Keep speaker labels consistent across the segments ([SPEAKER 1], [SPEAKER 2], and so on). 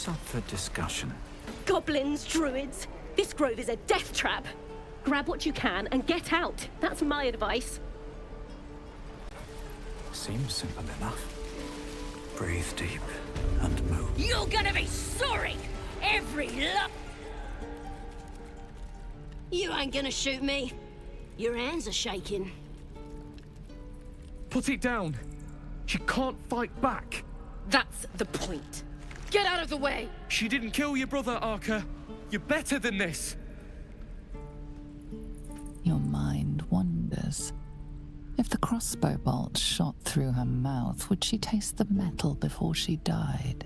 [SPEAKER 1] What's up for discussion?
[SPEAKER 2] Goblins, druids. This grove is a death trap. Grab what you can and get out. That's my advice.
[SPEAKER 1] Seems simple enough. Breathe deep and move.
[SPEAKER 2] You're gonna be sorry! Every lot. You ain't gonna shoot me. Your hands are shaking.
[SPEAKER 3] Put it down. She can't fight back.
[SPEAKER 2] That's the point. Get out of the way!
[SPEAKER 3] She didn't kill your brother, Arca. You're better than this.
[SPEAKER 4] Your mind wanders. If the crossbow bolt shot through her mouth, would she taste the metal before she died?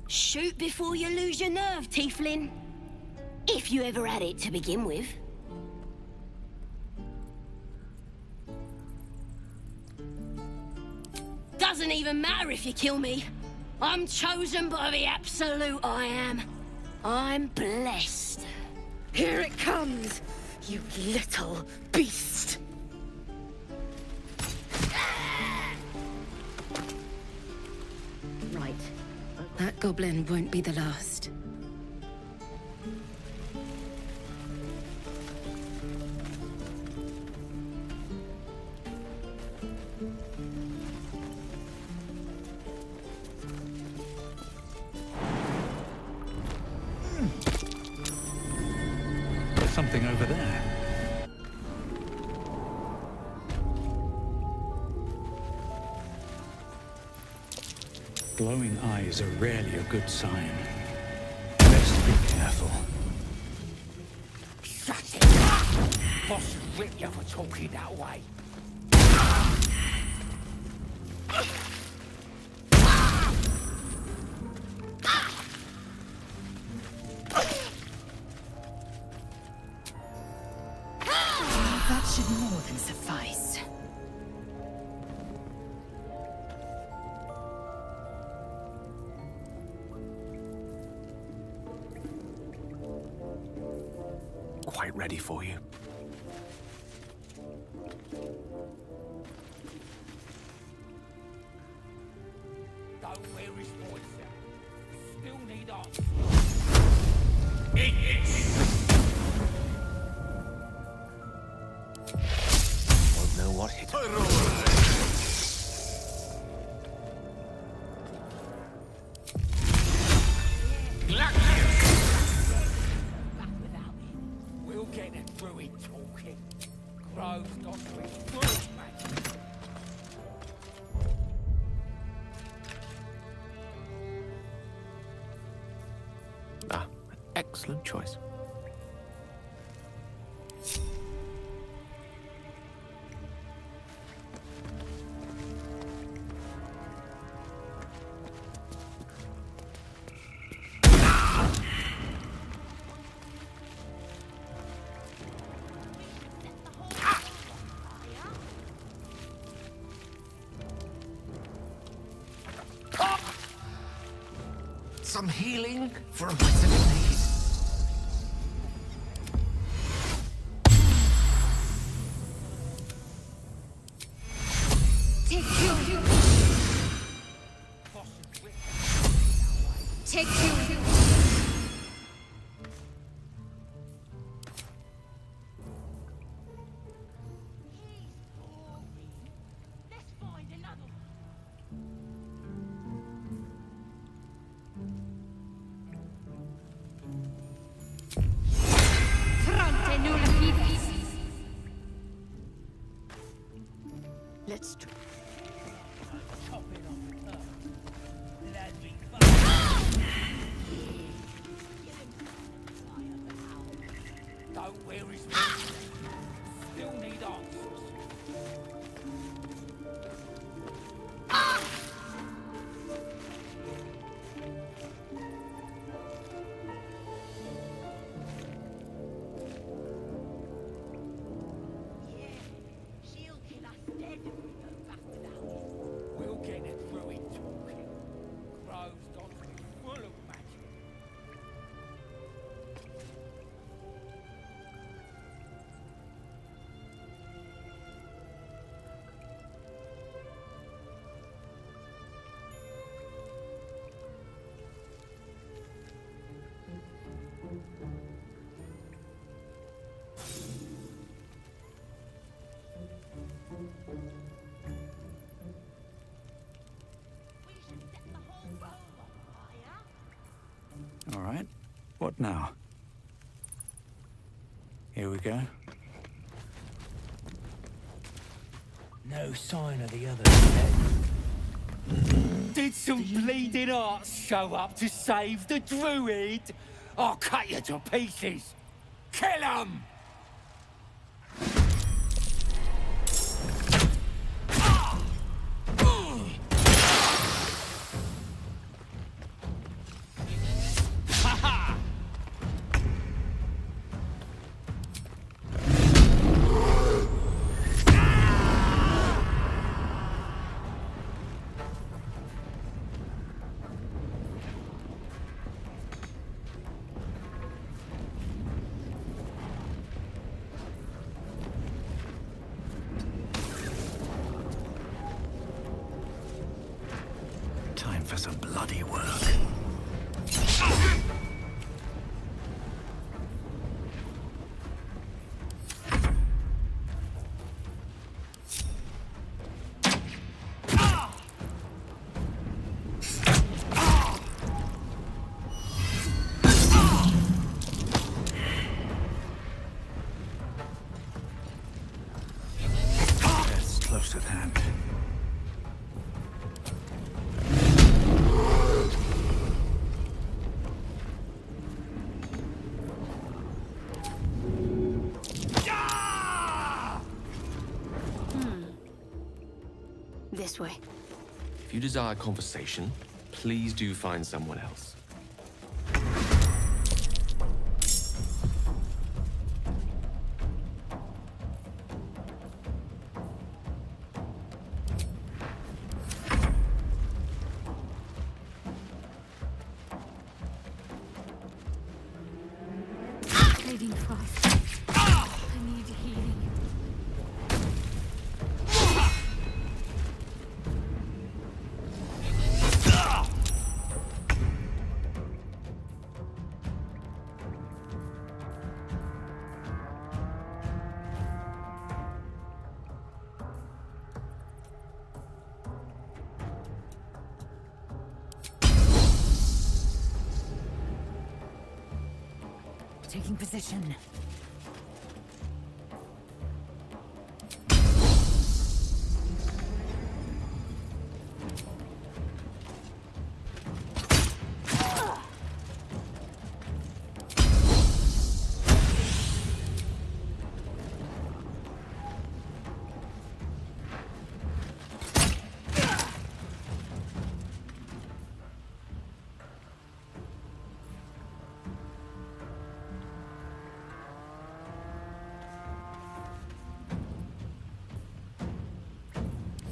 [SPEAKER 2] Shoot before you lose your nerve, Tiefling. If you ever had it to begin with. Doesn't even matter if you kill me. I'm chosen by the absolute I am. I'm blessed. Here it comes, you little beast. Right. That goblin won't be the last.
[SPEAKER 1] Something over there. Glowing eyes are rarely a good sign. Best be careful.
[SPEAKER 5] Shut it up! Boss will rip you for talking that way.
[SPEAKER 4] That should more than suffice.
[SPEAKER 1] Quite ready for you.
[SPEAKER 5] Don't wear his voice out. Still need us. Won't know what hit him. We'll get it through it talking. Grove's got to be full of magic.
[SPEAKER 6] Ah, excellent choice. Some healing for a bicycle, please.
[SPEAKER 7] Take two. Take two.
[SPEAKER 2] Let's try.
[SPEAKER 5] Don't wear his voice out. Still need answers. We'll get it through it talking. Grove's got to be full of magic.
[SPEAKER 1] What now? Here we go.
[SPEAKER 5] No sign of the others yet. Did some bleeding arts show up to save the druid? I'll cut you to pieces. Kill 'em!
[SPEAKER 1] Time for some bloody work. Death's close at hand.
[SPEAKER 2] This way.
[SPEAKER 8] If you desire conversation, please do find someone else.
[SPEAKER 7] Bleeding fast. I need healing. Taking position.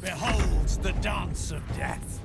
[SPEAKER 6] Behold the dance of death.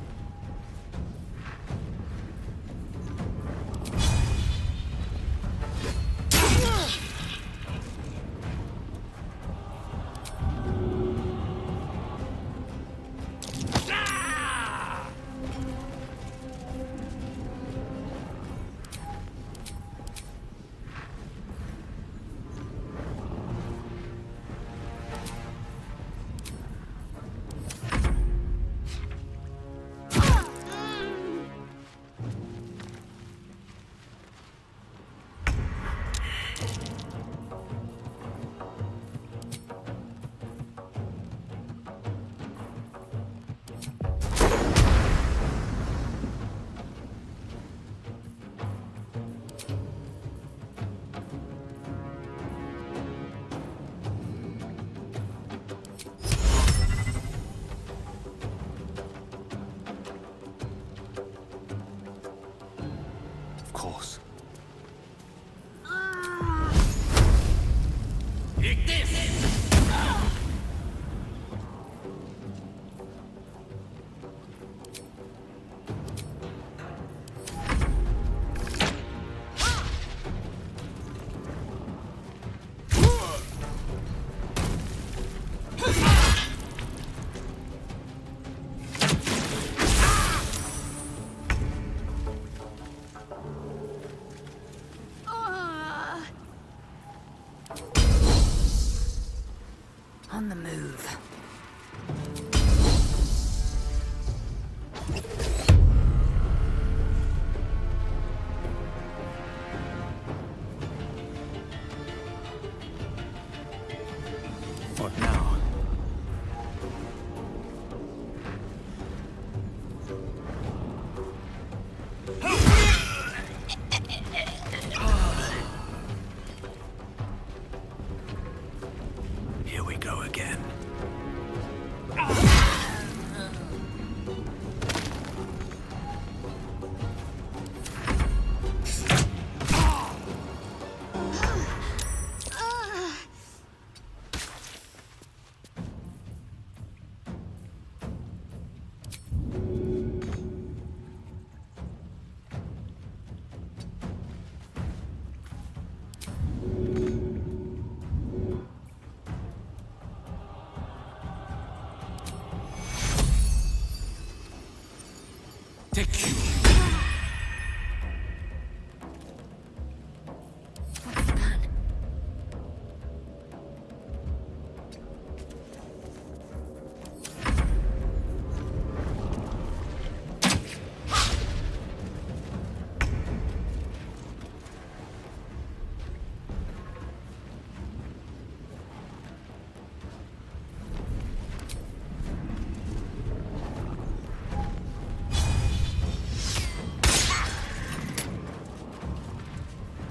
[SPEAKER 8] Of course.
[SPEAKER 2] On the move.
[SPEAKER 1] go again.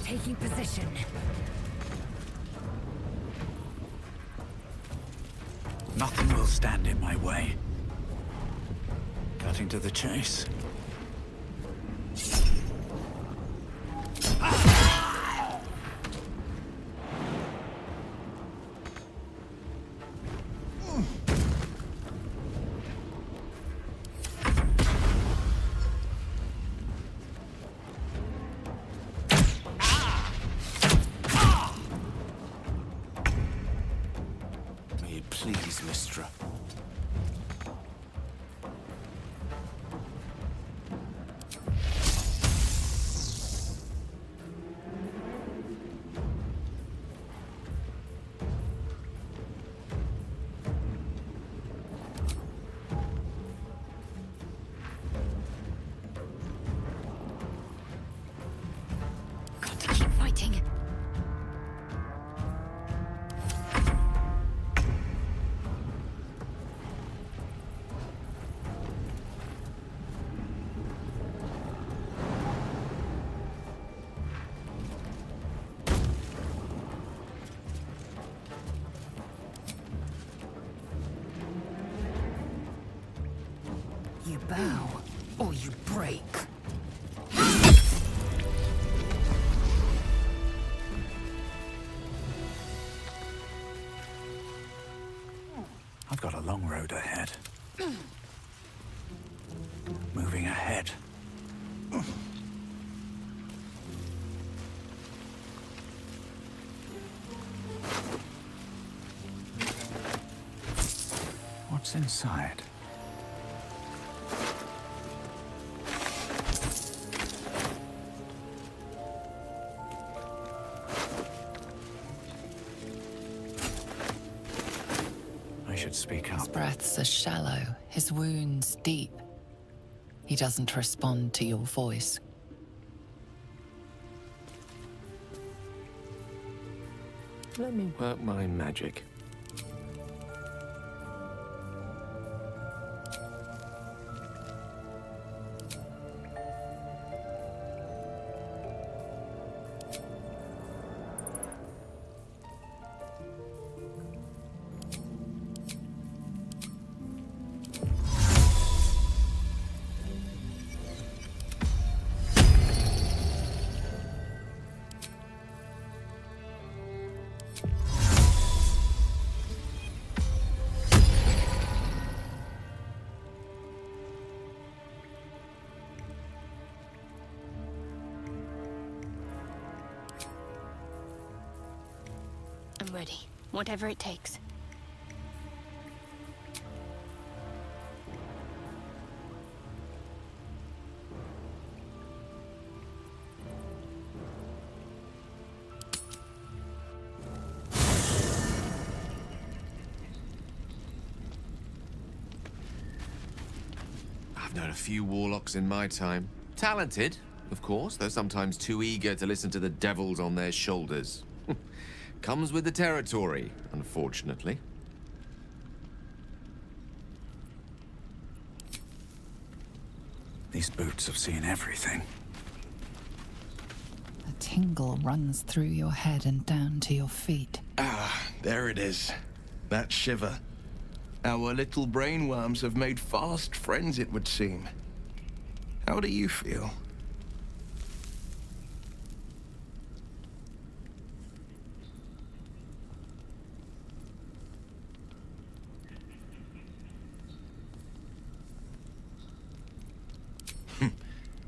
[SPEAKER 7] Taking position.
[SPEAKER 1] Nothing will stand in my way. Cutting to the chase.
[SPEAKER 6] May it please, Mistra.
[SPEAKER 7] Got to keep fighting. You bow, or you break.
[SPEAKER 1] I've got a long road ahead. Moving ahead. What's inside? I should speak
[SPEAKER 4] His
[SPEAKER 1] up.
[SPEAKER 4] breaths are shallow, his wounds deep. He doesn't respond to your voice.
[SPEAKER 8] Let me work my magic.
[SPEAKER 2] I'm ready. Whatever it takes.
[SPEAKER 8] I've known a few warlocks in my time. Talented, of course, though sometimes too eager to listen to the devils on their shoulders. Comes with the territory, unfortunately.
[SPEAKER 1] These boots have seen everything.
[SPEAKER 4] A tingle runs through your head and down to your feet.
[SPEAKER 9] Ah, there it is. That shiver. Our little brainworms have made fast friends, it would seem. How do you feel?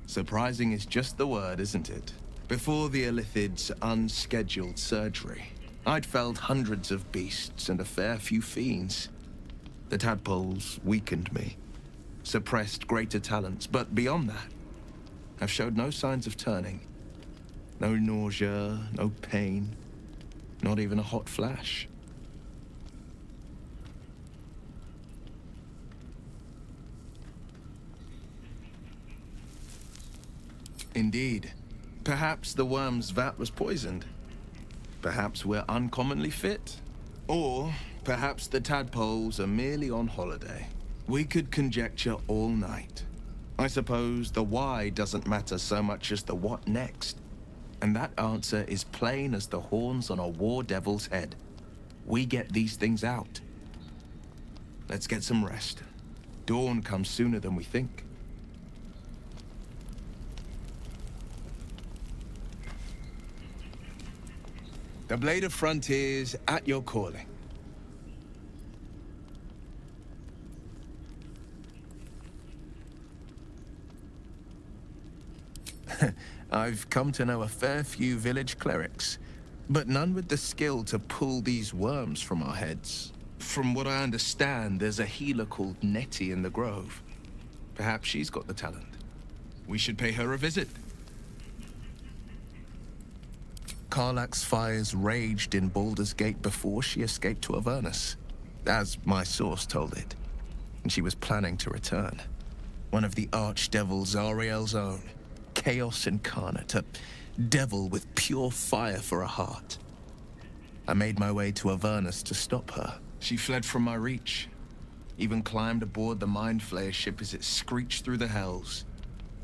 [SPEAKER 9] Surprising is just the word, isn't it? Before the Illithid's unscheduled surgery, I'd felled hundreds of beasts and a fair few fiends. The tadpoles weakened me, suppressed greater talents, but beyond that, I've showed no signs of turning. No nausea, no pain, not even a hot flash. Indeed. Perhaps the worm's vat was poisoned. Perhaps we're uncommonly fit. Or perhaps the tadpoles are merely on holiday. We could conjecture all night. I suppose the why doesn't matter so much as the what next. And that answer is plain as the horns on a war devil's head. We get these things out. Let's get some rest. Dawn comes sooner than we think. The Blade of Frontiers at your calling. I've come to know a fair few village clerics, but none with the skill to pull these worms from our heads. From what I understand, there's a healer called Nettie in the Grove. Perhaps she's got the talent. We should pay her a visit. Karlach's fires raged in Baldurs Gate before she escaped to Avernus, as my source told it, and she was planning to return. One of the archdevils Ariel's own, chaos incarnate, a devil with pure fire for a heart. I made my way to Avernus to stop her. She fled from my reach, even climbed aboard the Mind Flayer ship as it screeched through the hells.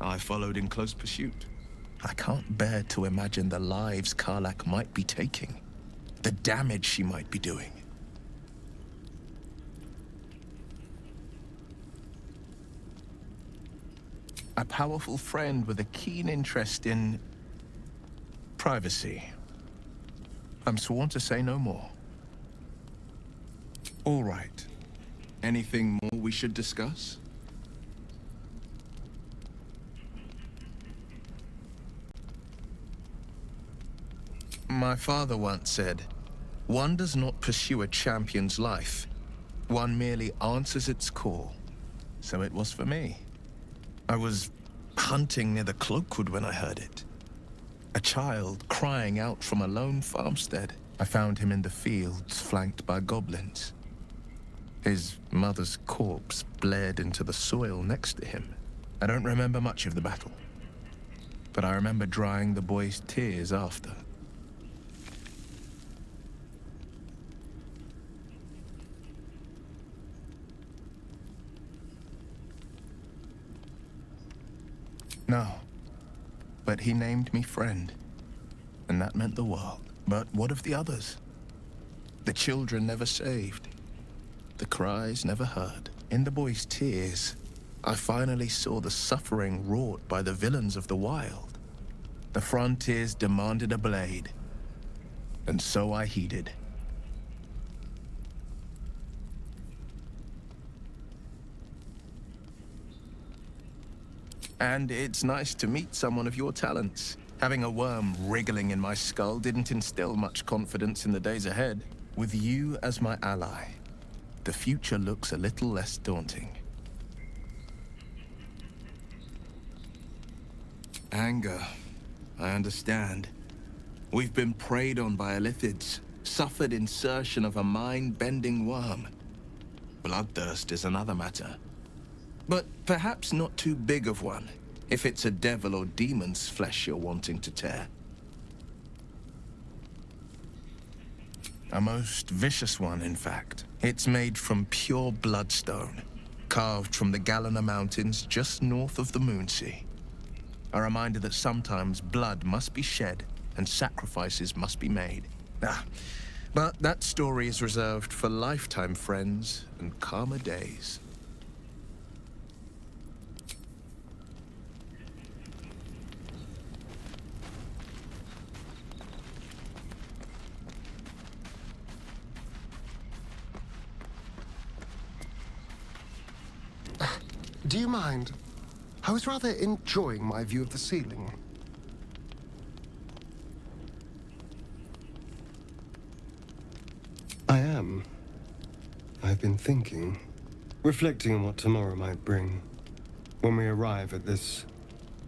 [SPEAKER 9] I followed in close pursuit. I can't bear to imagine the lives Karlach might be taking, the damage she might be doing. A powerful friend with a keen interest in privacy. I'm sworn to say no more. All right. Anything more we should discuss? My father once said, one does not pursue a champion's life. One merely answers its call. So it was for me. I was hunting near the Cloakwood when I heard it. A child crying out from a lone farmstead. I found him in the fields, flanked by goblins. His mother's corpse bled into the soil next to him. I don't remember much of the battle, but I remember drying the boy's tears after. No, but he named me friend, and that meant the world. But what of the others? The children never saved, the cries never heard. In the boy's tears, I finally saw the suffering wrought by the villains of the wild. The frontiers demanded a blade, and so I heeded. And it's nice to meet someone of your talents. Having a worm wriggling in my skull didn't instill much confidence in the days ahead. With you as my ally, the future looks a little less daunting. Anger. I understand. We've been preyed on by Illithids, suffered insertion of a mind-bending worm. Bloodthirst is another matter. But perhaps not too big of one, if it's a devil or demon's flesh you're wanting to tear. A most vicious one, in fact. It's made from pure bloodstone, carved from the Galena Mountains just north of the Moonsea. A reminder that sometimes blood must be shed and sacrifices must be made. But that story is reserved for lifetime friends and calmer days.
[SPEAKER 10] Do you mind? I was rather enjoying my view of the ceiling. I am. I've been thinking, reflecting on what tomorrow might bring. When we arrive at this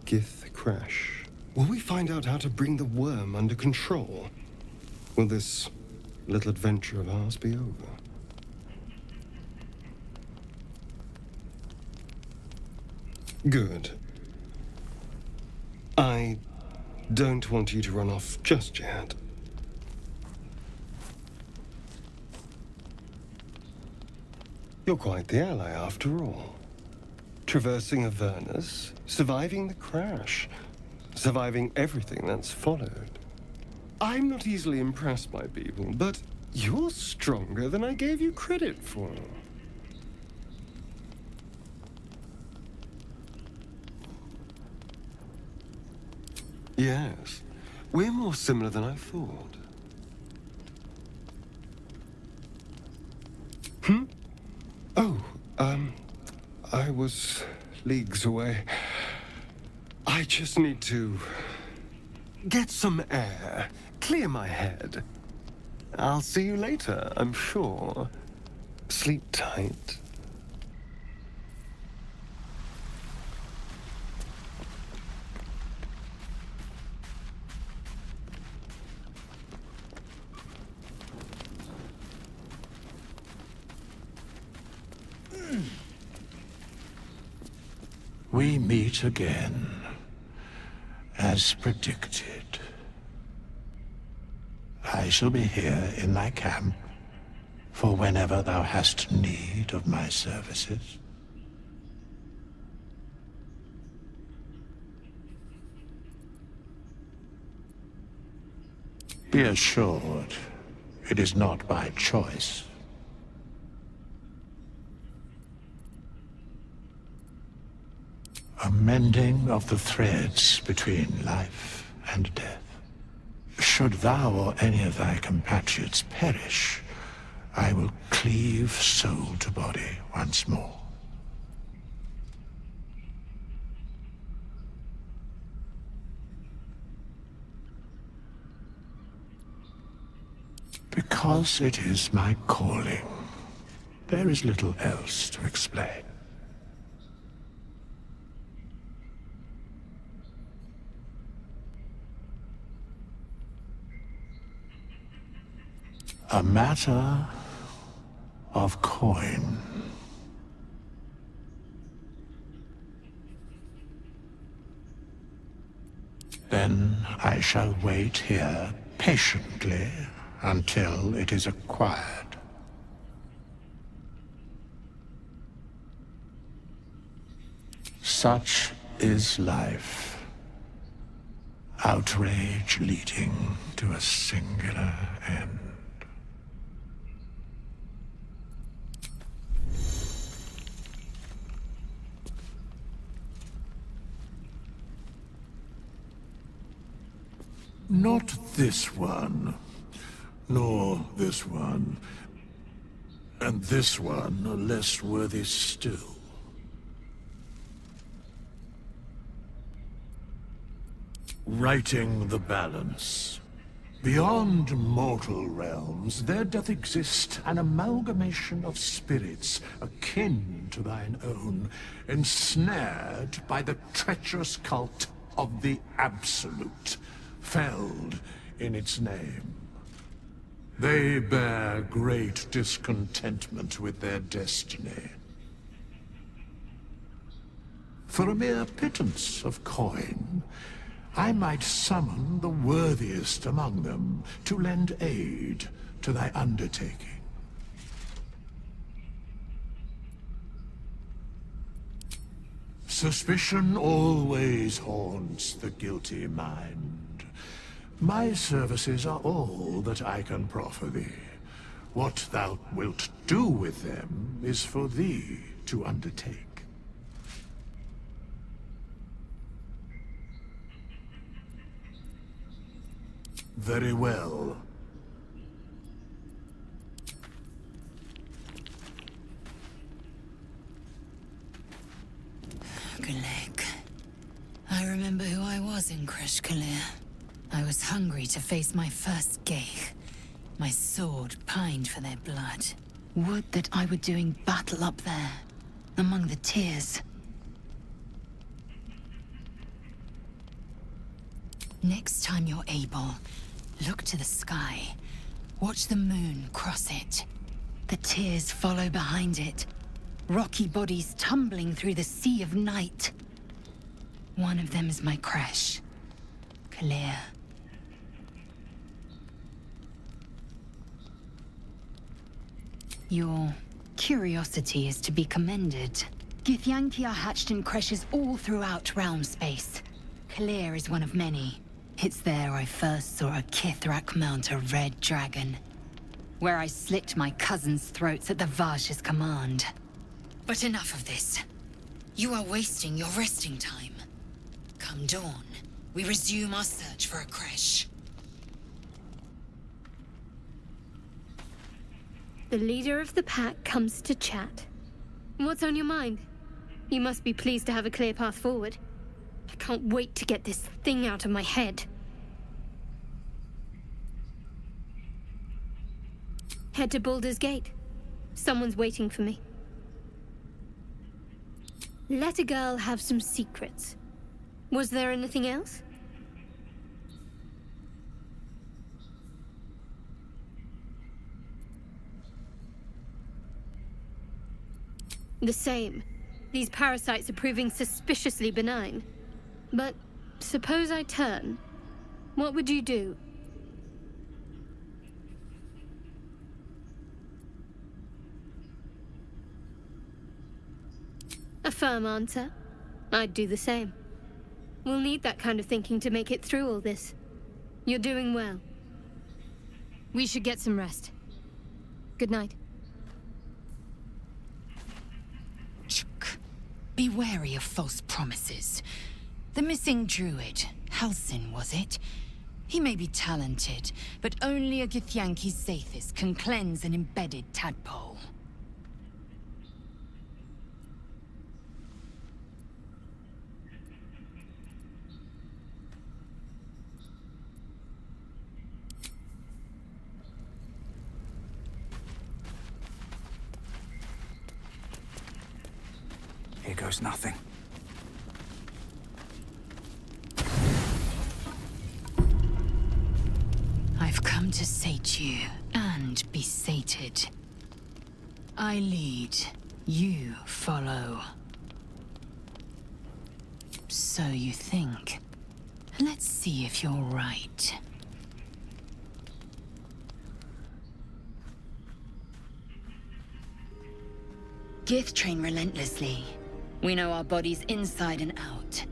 [SPEAKER 10] Gith crash, will we find out how to bring the worm under control? Will this little adventure of ours be over? Good. I don't want you to run off just yet. You're quite the ally, after all. Traversing Avernus, surviving the crash, surviving everything that's followed. I'm not easily impressed by people, but you're stronger than I gave you credit for. Yes, we're more similar than I thought. Oh, I was leagues away. I just need to get some air, clear my head. I'll see you later, I'm sure. Sleep tight.
[SPEAKER 6] We meet again, as predicted. I shall be here in thy camp, for whenever thou hast need of my services. Be assured, it is not by choice. A mending of the threads between life and death. Should thou or any of thy compatriots perish, I will cleave soul to body once more. Because it is my calling, there is little else to explain. A matter of coin. Then I shall wait here patiently until it is acquired. Such is life. Outrage leading to a singular end. Not this one, nor this one, and this one are less worthy still. Righting the balance. Beyond mortal realms, there doth exist an amalgamation of spirits akin to thine own, ensnared by the treacherous cult of the Absolute, felled in its name. They bear great discontentment with their destiny. For a mere pittance of coin, I might summon the worthiest among them to lend aid to thy undertaking. Suspicion always haunts the guilty mind. My services are all that I can proffer thee. What thou wilt do with them is for thee to undertake. Very well.
[SPEAKER 7] Gulek. I remember who I was in Kresh Kalir. I was hungry to face my first Geich. My sword pined for their blood. Would that I were doing battle up there, among the tears. Next time you're able, look to the sky. Watch the moon cross it. The tears follow behind it. Rocky bodies tumbling through the sea of night. One of them is my Kresh. Kalir. Your curiosity is to be commended. Githyanki are hatched in Kreshes all throughout realm space. Kalir is one of many. It's there I first saw a Kithrak mount a red dragon. Where I slit my cousins' throats at the Vash's command. But enough of this. You are wasting your resting time. Come dawn, we resume our search for a Kresh.
[SPEAKER 2] The leader of the pack comes to chat. What's on your mind? You must be pleased to have a clear path forward. I can't wait to get this thing out of my head. Head to Baldurs Gate. Someone's waiting for me. Let a girl have some secrets. Was there anything else? The same. These parasites are proving suspiciously benign. But suppose I turn. What would you do? A firm answer. I'd do the same. We'll need that kind of thinking to make it through all this. You're doing well. We should get some rest. Good night.
[SPEAKER 7] Be wary of false promises. The missing druid, Halsin, was it? He may be talented, but only a Githyanki Zathis can cleanse an embedded tadpole.
[SPEAKER 1] Here goes nothing.
[SPEAKER 7] I've come to sate you, and be sated. I lead, you follow. So you think. Let's see if you're right. Gith train relentlessly. We know our bodies inside and out.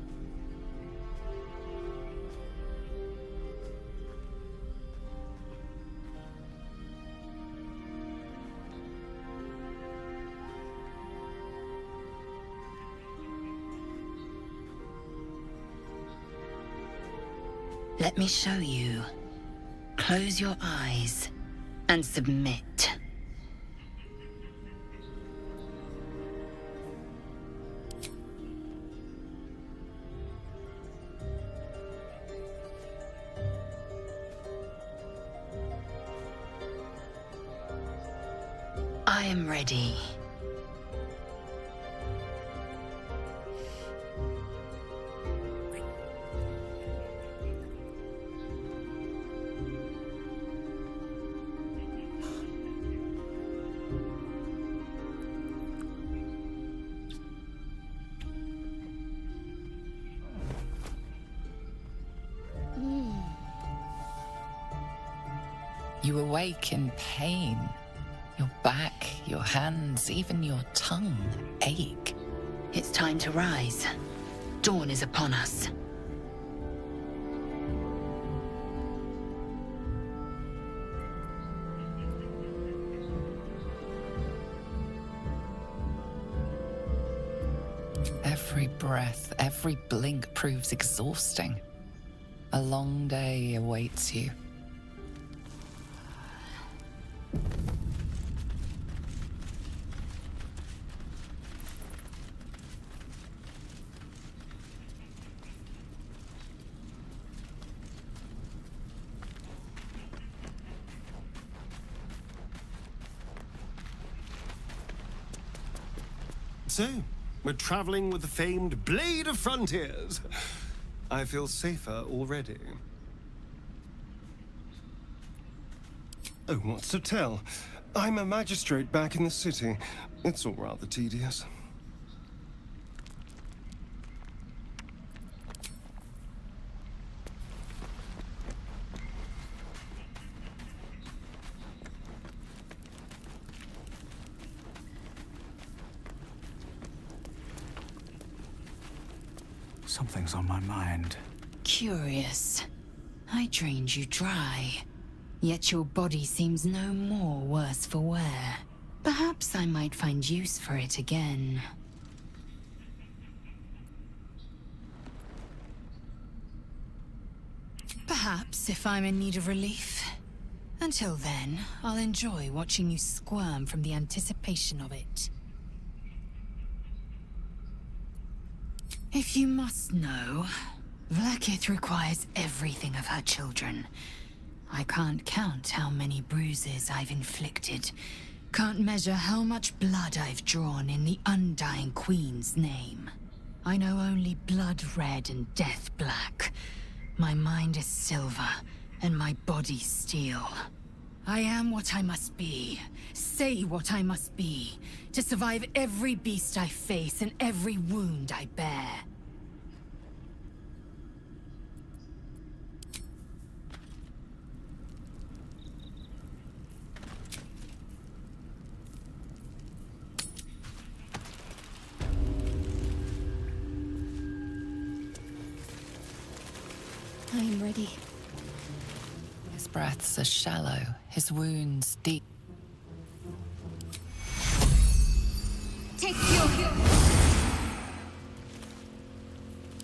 [SPEAKER 7] Let me show you. Close your eyes and submit. I am ready.
[SPEAKER 4] You awake in pain. Your back, your hands, even your tongue ache.
[SPEAKER 7] It's time to rise. Dawn is upon us.
[SPEAKER 4] Every breath, every blink proves exhausting. A long day awaits you.
[SPEAKER 10] So, we're traveling with the famed Blade of Frontiers. I feel safer already. Oh, what's to tell? I'm a magistrate back in the city. It's all rather tedious.
[SPEAKER 1] Something's on my mind.
[SPEAKER 7] Curious. I drained you dry. Yet your body seems no more worse for wear. Perhaps I might find use for it again. Perhaps if I'm in need of relief. Until then, I'll enjoy watching you squirm from the anticipation of it. If you must know, Vlaakith requires everything of her children. I can't count how many bruises I've inflicted. Can't measure how much blood I've drawn in the Undying Queen's name. I know only blood red and death black. My mind is silver, and my body steel. I am what I must be, say what I must be, to survive every beast I face and every wound I bear.
[SPEAKER 2] I am ready.
[SPEAKER 4] His breaths are shallow, his wounds deep.
[SPEAKER 2] Take your...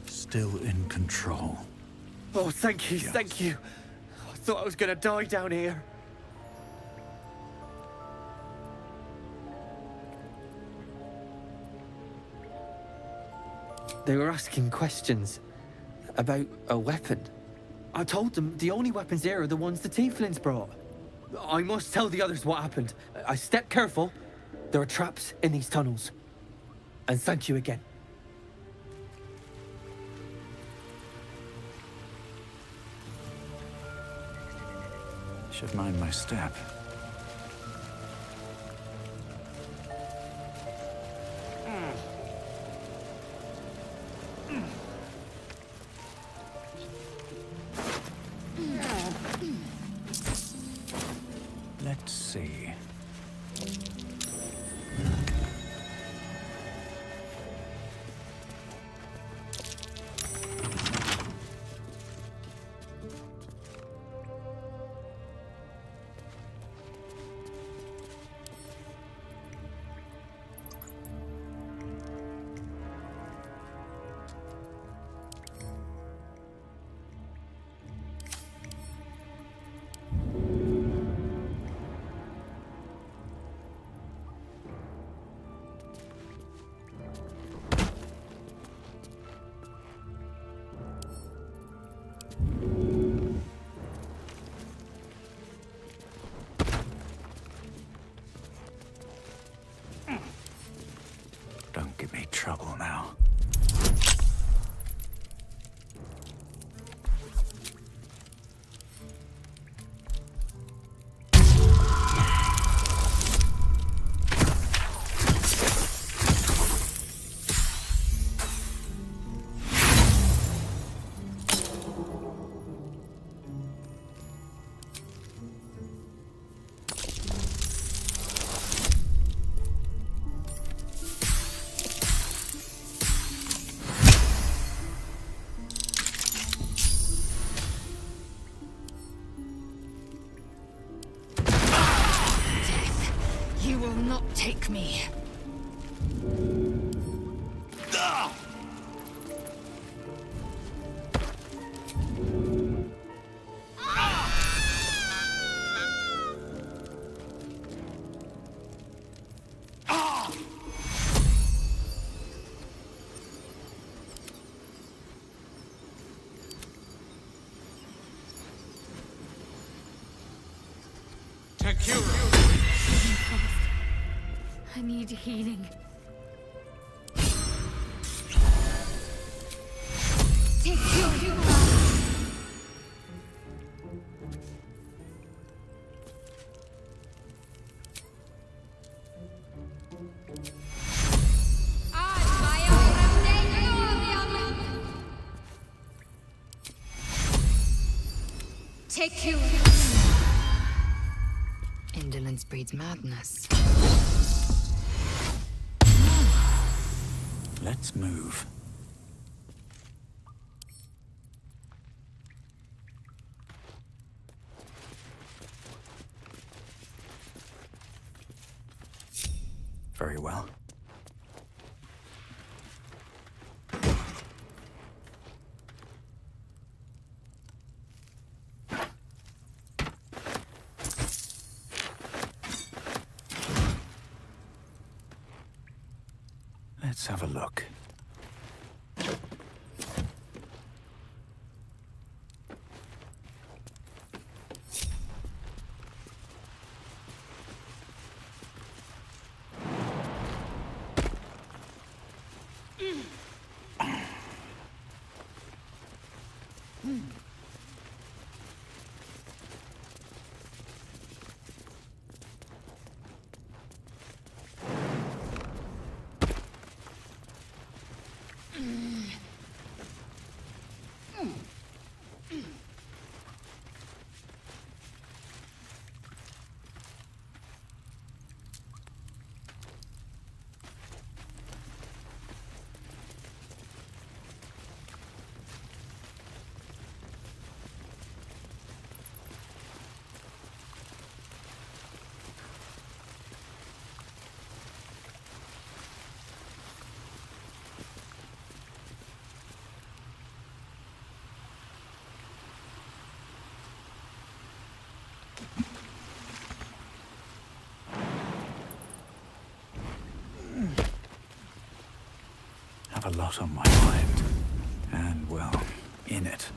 [SPEAKER 1] Still in control.
[SPEAKER 5] Oh, thank you, thank you. I thought I was gonna die down here. They were asking questions about a weapon. I told them the only weapons here are the ones the Tieflings brought. I must tell the others what happened. I stepped careful. There are traps in these tunnels. And thank you again.
[SPEAKER 1] Should mind my step. Let's see. Don't give me trouble now.
[SPEAKER 7] You will not take me.
[SPEAKER 1] Ah!
[SPEAKER 2] I need healing. Take you. Take you.
[SPEAKER 7] Indolence breeds madness.
[SPEAKER 1] Let's move. Very well. Let's have a look. Have a lot on my mind. And, well, in it.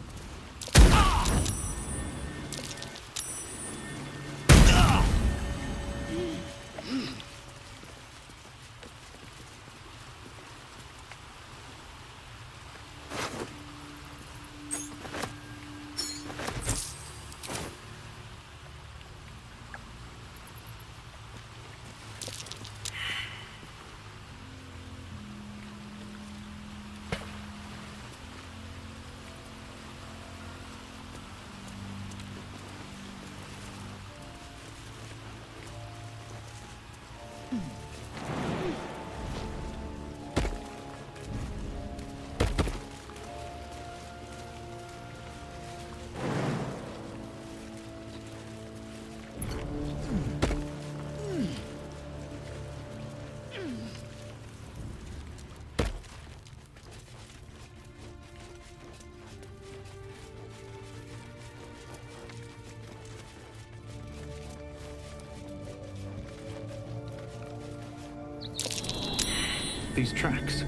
[SPEAKER 1] These tracks.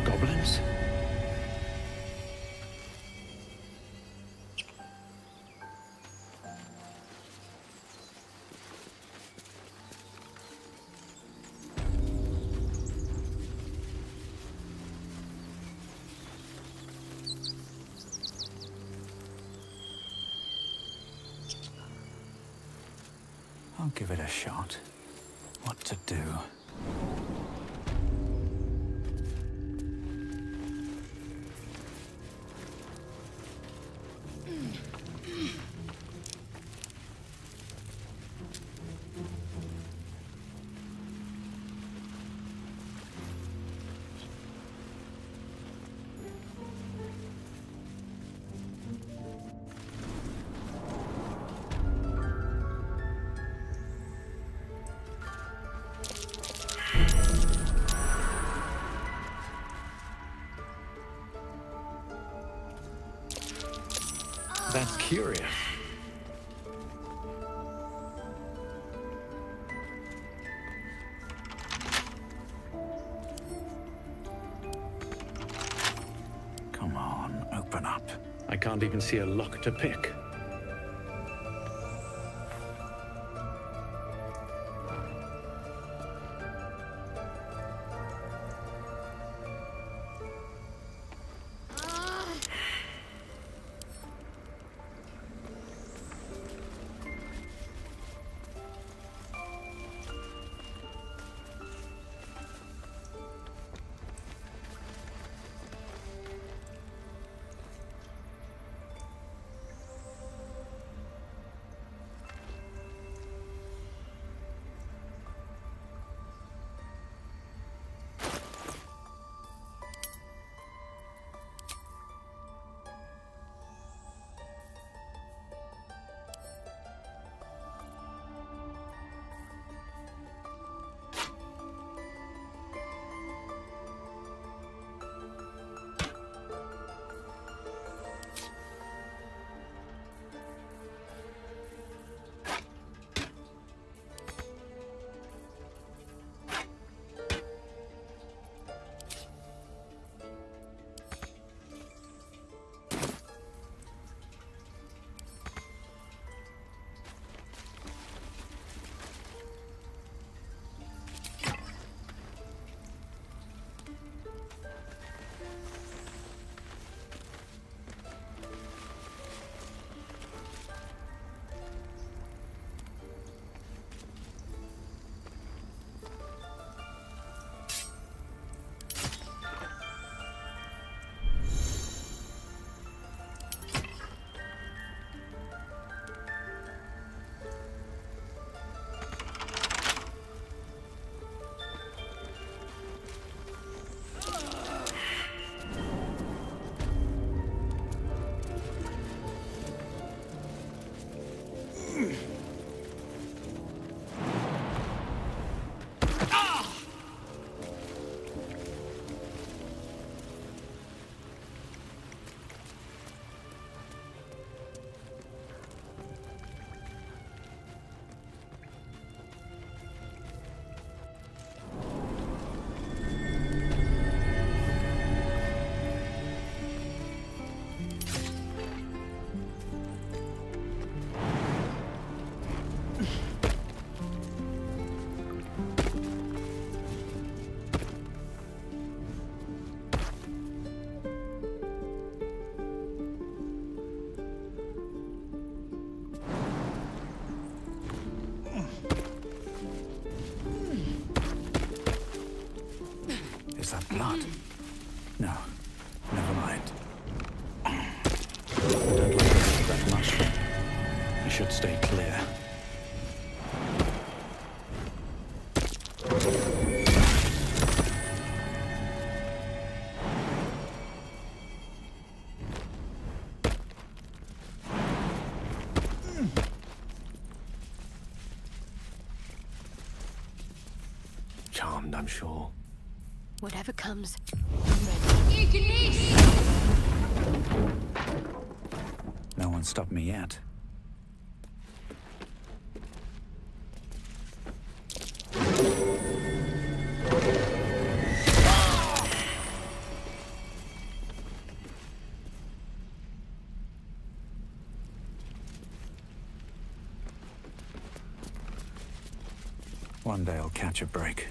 [SPEAKER 1] Goblins? I'll give it a shot. What to do? That's curious. Come on, open up.
[SPEAKER 11] I can't even see a lock to pick.
[SPEAKER 1] blood. No, never mind. I don't like that much. You should stay clear.
[SPEAKER 8] Charmed, I'm sure.
[SPEAKER 2] Whatever comes, I'm ready.
[SPEAKER 1] No one stopped me yet. One day I'll catch a break.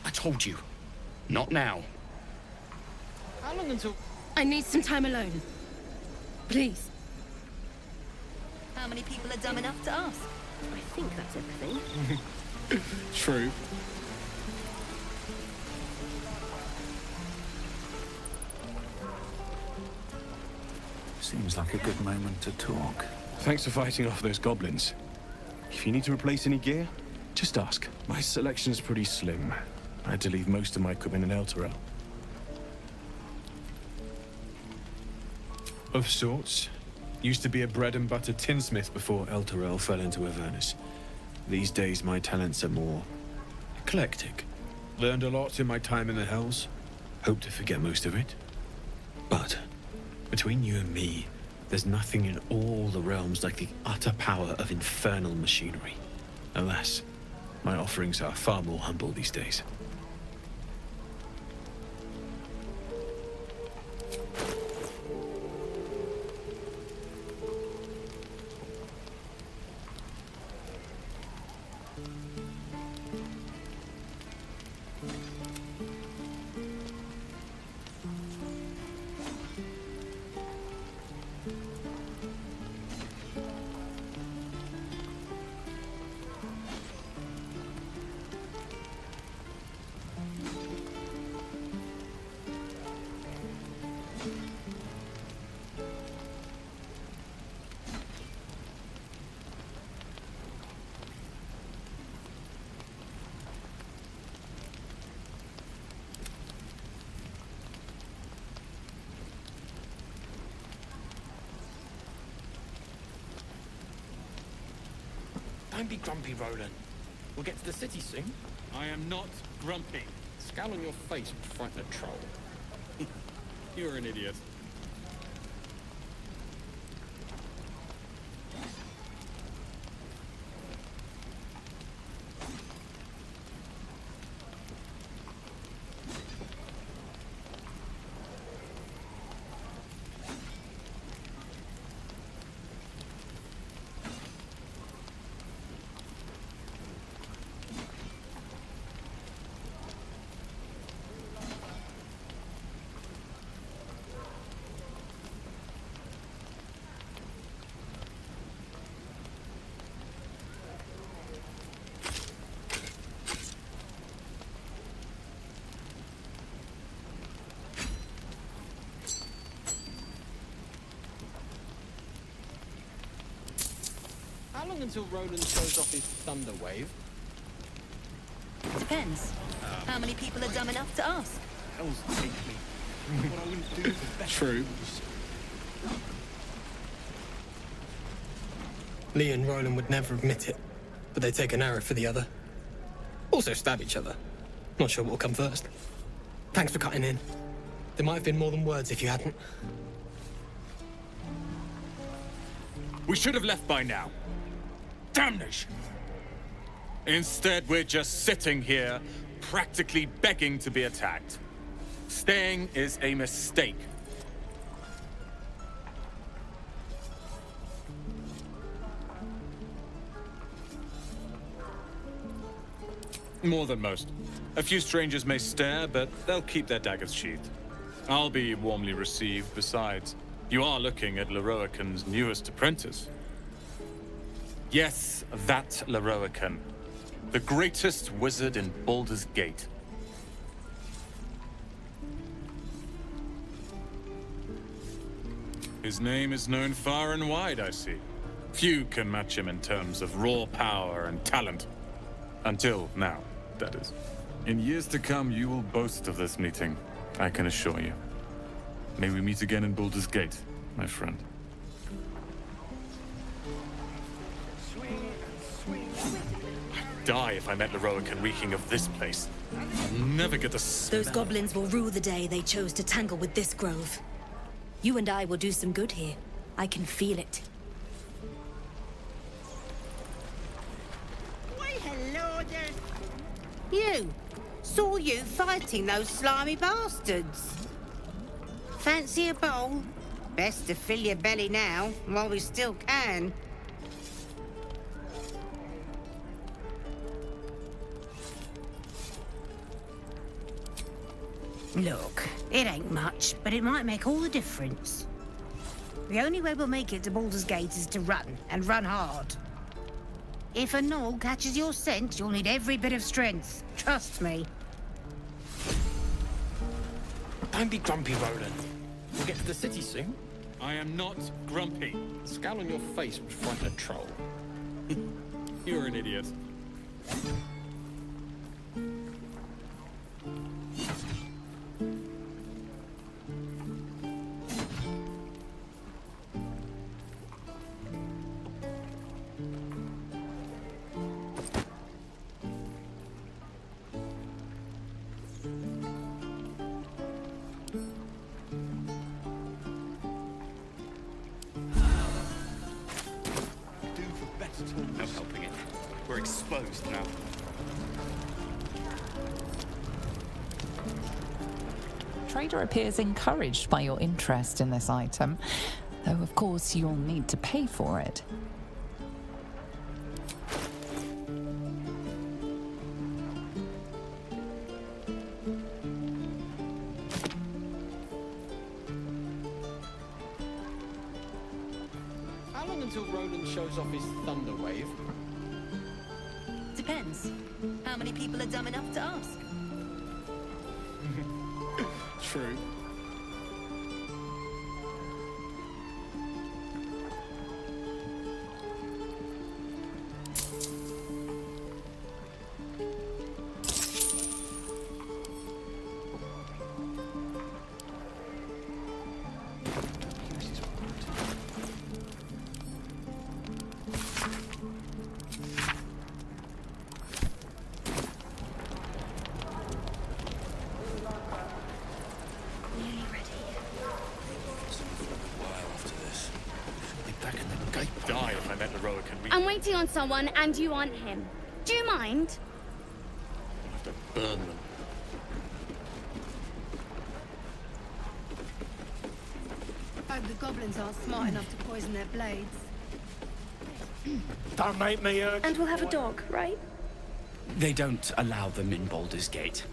[SPEAKER 11] I told you. Not now.
[SPEAKER 3] How long until...
[SPEAKER 2] I need some time alone. Please.
[SPEAKER 12] How many people are dumb enough to ask?
[SPEAKER 2] I think that's everything.
[SPEAKER 11] True.
[SPEAKER 1] Seems like a good moment to talk.
[SPEAKER 13] Thanks for fighting off those goblins. If you need to replace any gear, just ask. My selection's pretty slim. I had to leave most of my equipment in Elturel. Of sorts. Used to be a bread-and-butter tinsmith before Elturel fell into Avernus. These days, my talents are more eclectic. Learned a lot in my time in the Hells. Hope to forget most of it. But between you and me, there's nothing in all the realms like the utter power of infernal machinery. Alas, my offerings are far more humble these days.
[SPEAKER 3] Don't be grumpy, Roland. We'll get to the city soon.
[SPEAKER 11] I am not grumpy.
[SPEAKER 3] Scowl on your face would frighten a troll.
[SPEAKER 11] You're an idiot.
[SPEAKER 3] How long until Roland shows off his thunder wave?
[SPEAKER 12] Depends. How many people are dumb enough to ask?
[SPEAKER 3] Hell's take me. What I wouldn't do for better.
[SPEAKER 11] True.
[SPEAKER 14] Lee and Roland would never admit it, but they take an arrow for the other. Also stab each other. Not sure what will come first. Thanks for cutting in. There might have been more than words if you hadn't.
[SPEAKER 11] We should have left by now.
[SPEAKER 6] Damnation!
[SPEAKER 15] Instead, we're just sitting here, practically begging to be attacked. Staying is a mistake. More than most. A few strangers may stare, but they'll keep their daggers sheathed. I'll be warmly received. Besides, you are looking at Leroican's newest apprentice. Yes, that Leroican. The greatest wizard in Baldurs Gate. His name is known far and wide, I see. Few can match him in terms of raw power and talent. Until now, that is. In years to come, you will boast of this meeting, I can assure you. May we meet again in Baldurs Gate, my friend. Die if I met Leroican reeking of this place. I'll never get the smell.
[SPEAKER 12] Those goblins will rue the day they chose to tangle with this grove. You and I will do some good here. I can feel it.
[SPEAKER 16] Why, hello there. You. Saw you fighting those slimy bastards. Fancy a bowl? Best to fill your belly now, while we still can. Look, it ain't much, but it might make all the difference. The only way we'll make it to Baldur's Gate is to run, and run hard. If a gnoll catches your scent, you'll need every bit of strength. Trust me.
[SPEAKER 11] Don't be grumpy, Roland. We'll get to the city soon.
[SPEAKER 15] I am not grumpy.
[SPEAKER 11] The scowl on your face would frighten a troll.
[SPEAKER 15] You're an idiot.
[SPEAKER 11] No helping it. We're exposed now.
[SPEAKER 4] Trader appears encouraged by your interest in this item, though of course you'll need to pay for it.
[SPEAKER 11] How long until Roland shows off his thunder wave?
[SPEAKER 12] Depends. How many people are dumb enough to ask?
[SPEAKER 11] True.
[SPEAKER 15] Die if I met Leroican.
[SPEAKER 2] I'm waiting on someone and you aren't him. Do you mind?
[SPEAKER 15] I'll have to burn them.
[SPEAKER 7] Hope the goblins aren't smart enough to poison their blades.
[SPEAKER 5] Don't make me urge.
[SPEAKER 2] And we'll have a dog, right?
[SPEAKER 11] They don't allow them in Baldur's Gate.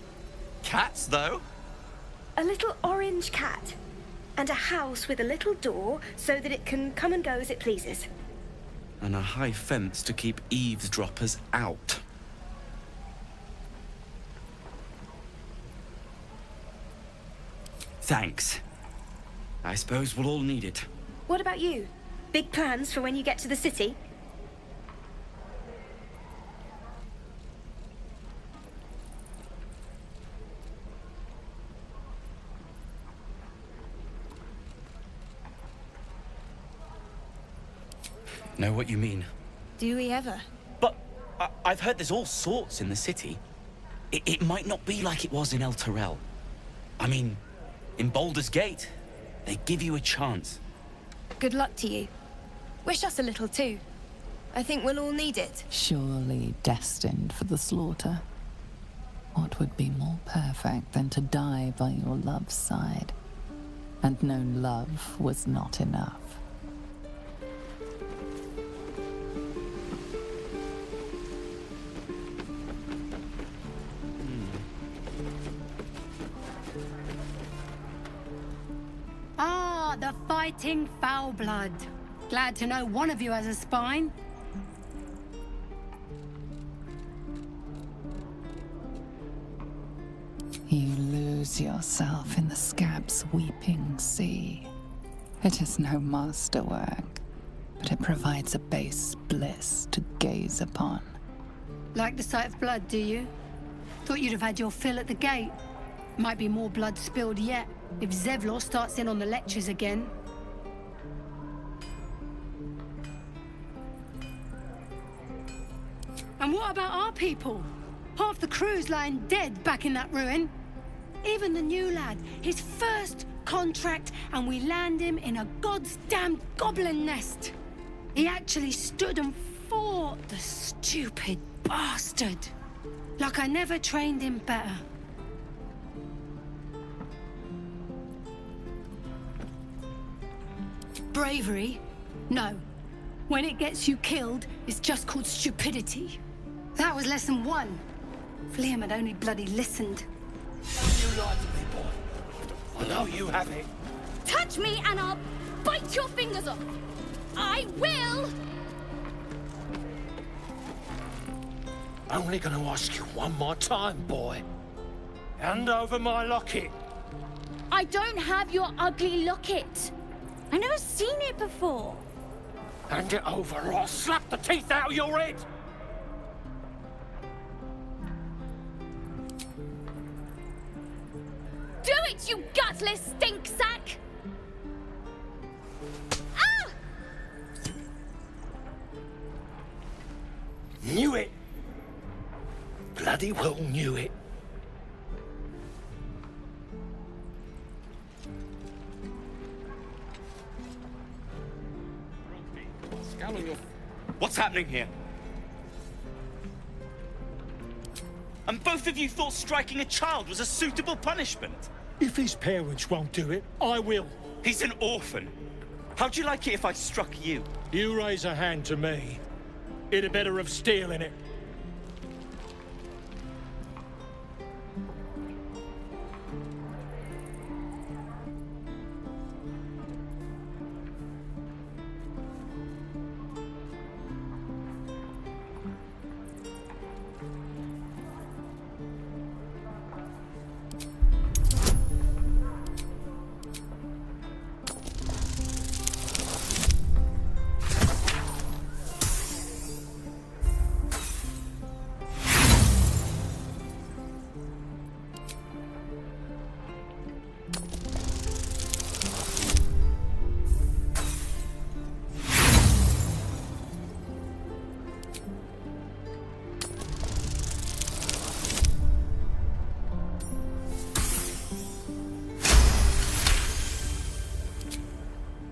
[SPEAKER 11] Cats, though?
[SPEAKER 2] A little orange cat. And a house with a little door so that it can come and go as it pleases.
[SPEAKER 11] And a high fence to keep eavesdroppers out. Thanks. I suppose we'll all need it.
[SPEAKER 2] What about you? Big plans for when you get to the city?
[SPEAKER 11] Know what you mean.
[SPEAKER 2] Do we ever?
[SPEAKER 11] But I've heard there's all sorts in the city. It might not be like it was in El Terrell. I mean, in Baldur's Gate, they give you a chance.
[SPEAKER 2] Good luck to you. Wish us a little too.
[SPEAKER 12] I think we'll all need it.
[SPEAKER 4] Surely destined for the slaughter. What would be more perfect than to die by your love's side? And no love was not enough.
[SPEAKER 2] Ah, the fighting foul blood. Glad to know one of you has a spine.
[SPEAKER 4] You lose yourself in the scab's weeping sea. It is no masterwork, but it provides a base bliss to gaze upon.
[SPEAKER 2] Like the sight of blood, do you? Thought you'd have had your fill at the gate. Might be more blood spilled yet, if Zevlor starts in on the lectures again. And what about our people? Half the crew's lying dead back in that ruin. Even the new lad, his first contract, and we land him in a god's damned goblin nest. He actually stood and fought, the stupid bastard. Like I never trained him better. Bravery? No. When it gets you killed, it's just called stupidity. That was lesson 1. If Liam had only bloody listened.
[SPEAKER 5] You lied to me, boy. I know you have it.
[SPEAKER 2] Touch me and I'll bite your fingers off. I will!
[SPEAKER 5] Only gonna ask you one more time, boy. Hand over my locket.
[SPEAKER 2] I don't have your ugly locket. I never seen it before.
[SPEAKER 5] Hand it over or I'll slap the teeth out of your head.
[SPEAKER 2] Do it, you gutless stink sack! Ah!
[SPEAKER 5] Knew it. Bloody well knew it.
[SPEAKER 11] What's happening here? And both of you thought striking a child was a suitable punishment?
[SPEAKER 5] If his parents won't do it, I will.
[SPEAKER 11] He's an orphan. How'd you like it if I struck you?
[SPEAKER 5] You raise a hand to me, it'd be better of stealing it.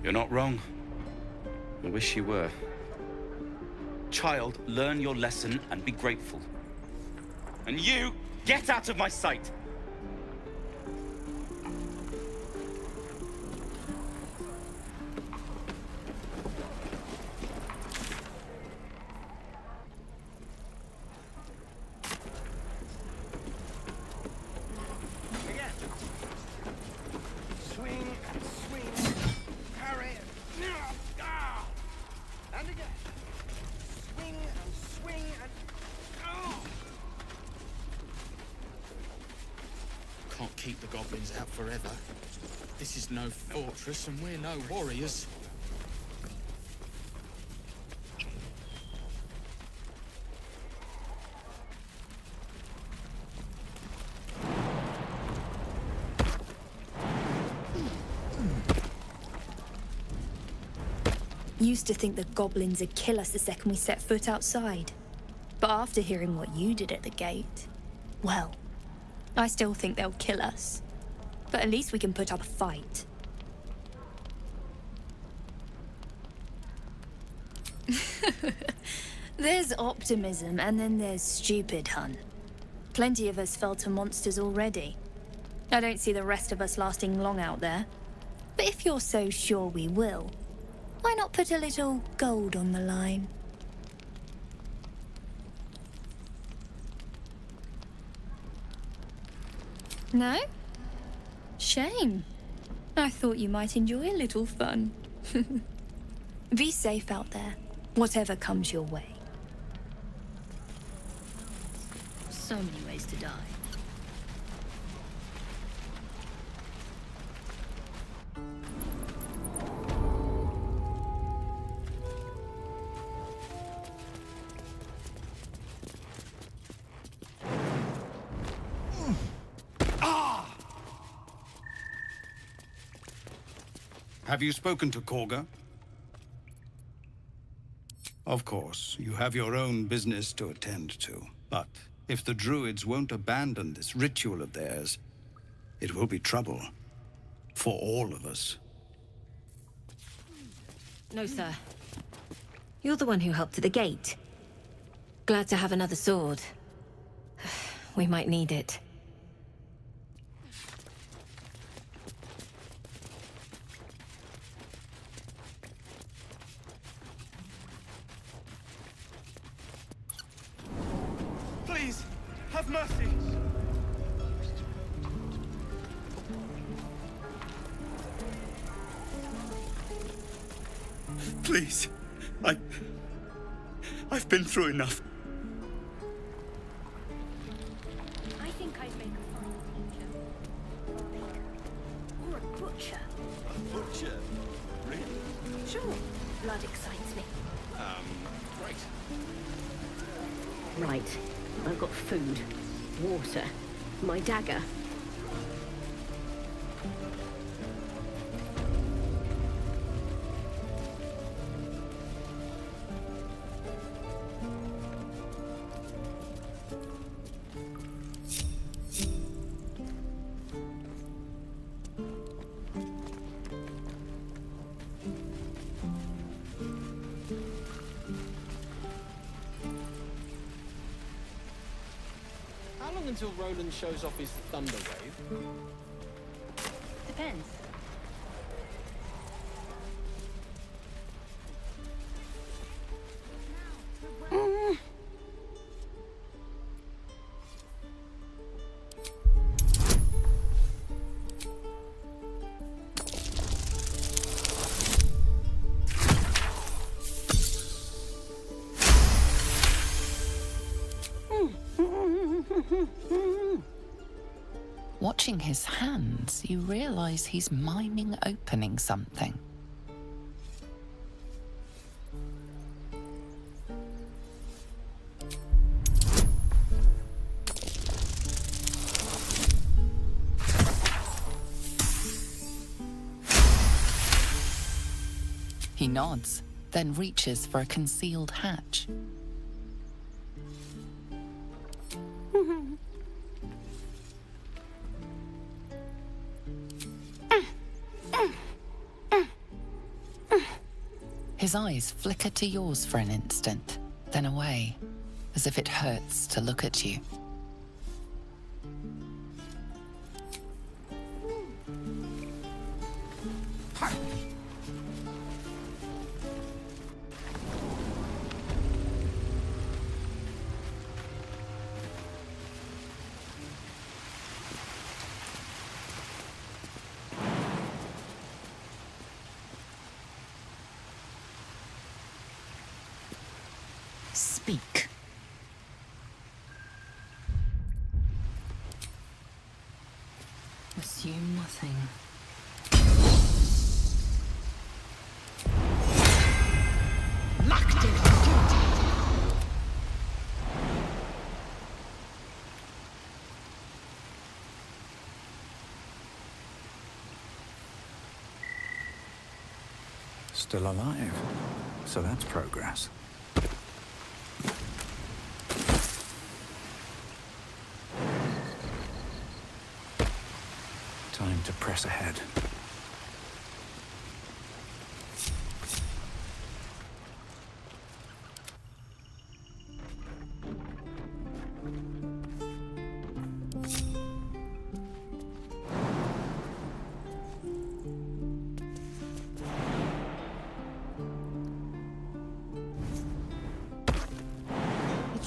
[SPEAKER 11] You're not wrong. I wish you were. Child, learn your lesson and be grateful. And you, get out of my sight!
[SPEAKER 17] Can't keep the goblins out forever. This is no fortress and we're no warriors.
[SPEAKER 12] Used to think the goblins would kill us the second we set foot outside. But after hearing what you did at the gate, well, I still think they'll kill us. But at least we can put up a fight. There's optimism, and then there's stupid, hun. Plenty of us fell to monsters already. I don't see the rest of us lasting long out there. But if you're so sure we will, why not put a little gold on the line? No? Shame. I thought you might enjoy a little fun. Be safe out there, whatever comes your way. So many ways to die.
[SPEAKER 1] Have you spoken to Korga? Of course, you have your own business to attend to. But if the druids won't abandon this ritual of theirs, it will be trouble. For all of us.
[SPEAKER 18] No, sir. You're the one who helped at the gate. Glad to have another sword. We might need it.
[SPEAKER 3] Please, have mercy!
[SPEAKER 19] Please, I've been through enough.
[SPEAKER 2] I think I'd make a fine teacher. Or a butcher.
[SPEAKER 19] A butcher? Really?
[SPEAKER 2] Sure, blood excites me.
[SPEAKER 19] Great.
[SPEAKER 18] Right. I've got food, water, my dagger.
[SPEAKER 14] How long until Roland shows off his thunder wave?
[SPEAKER 12] Depends.
[SPEAKER 4] Watching his hands, you realize he's miming opening something. He nods, then reaches for a concealed hatch. His eyes flicker to yours for an instant, then away, as if it hurts to look at you.
[SPEAKER 18] Speak. Assume nothing.
[SPEAKER 1] Still alive. So that's progress. Time to press ahead.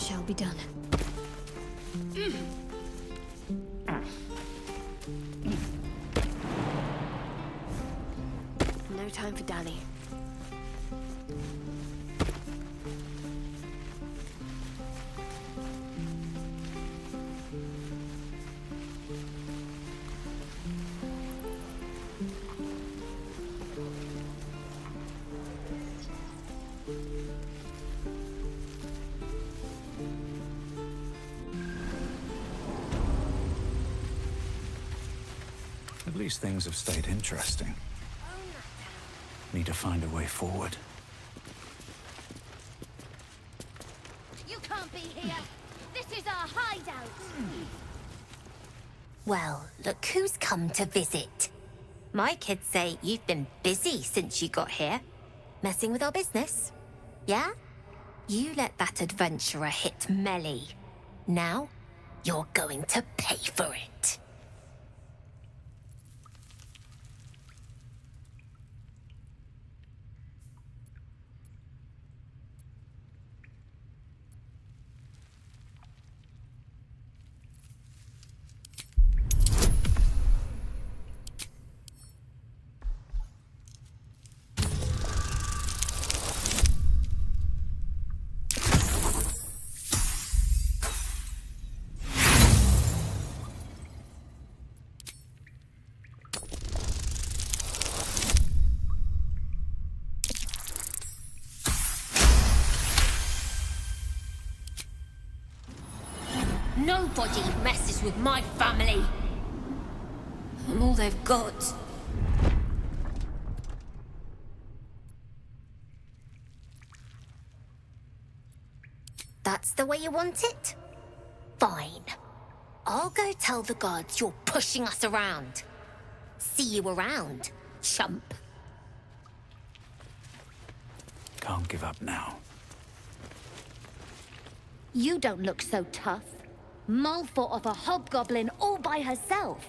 [SPEAKER 12] shall be done.
[SPEAKER 2] No time for Danny.
[SPEAKER 20] At least things have stayed interesting. Need to find a way forward.
[SPEAKER 2] You can't be here. This is our hideout.
[SPEAKER 21] Well, look who's come to visit. My kids say you've been busy since you got here. Messing with our business. Yeah? You let that adventurer hit Melly. Now, you're going to pay for it. Nobody messes with my family. I'm all they've got. That's the way you want it? Fine. I'll go tell the gods you're pushing us around. See you around, chump.
[SPEAKER 20] Can't give up now.
[SPEAKER 2] You don't look so tough. Mull fought off a hobgoblin all by herself.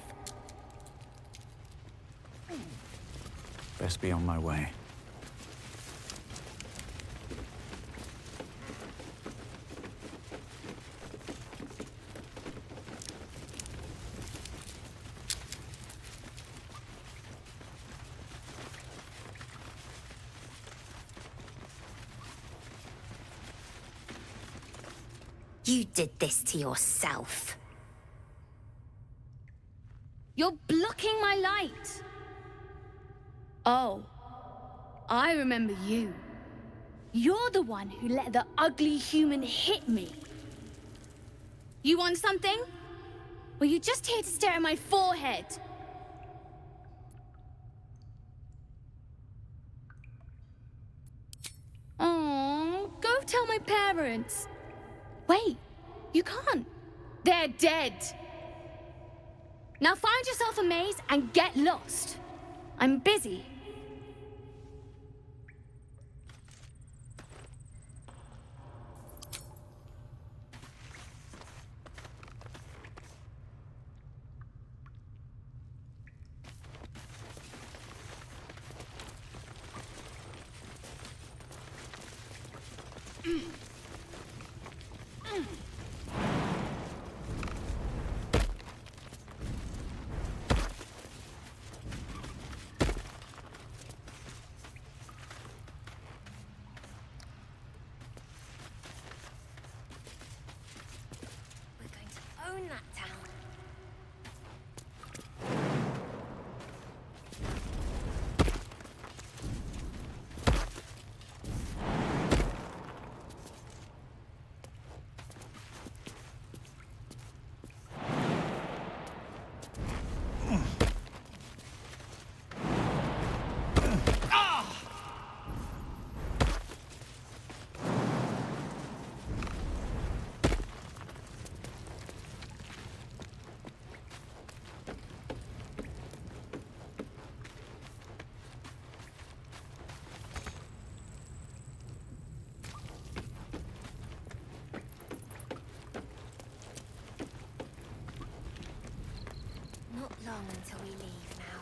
[SPEAKER 20] Best be on my way.
[SPEAKER 21] You did this to yourself.
[SPEAKER 2] You're blocking my light. Oh, I remember you. You're the one who let the ugly human hit me. You want something? Or you just here to stare at my forehead? Oh, go tell my parents. Wait, you can't. They're dead. Now find yourself a maze and get lost. I'm busy.
[SPEAKER 21] Own that town. Not long until we leave now.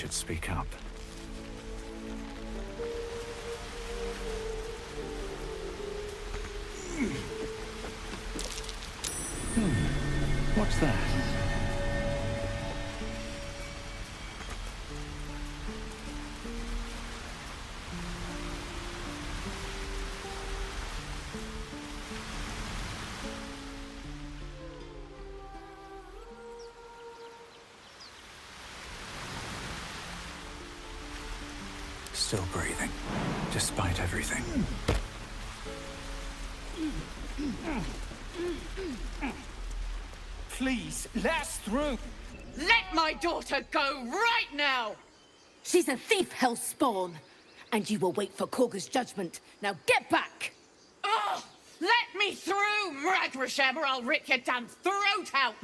[SPEAKER 20] should speak up. What's that? Still breathing, despite everything.
[SPEAKER 5] Please, let us through.
[SPEAKER 2] Let my daughter go right now! She's a thief, hellspawn. And you will wait for Korga's judgment. Now get back!
[SPEAKER 9] Oh, let me through, Mragrasham, or I'll rip your damn throat out!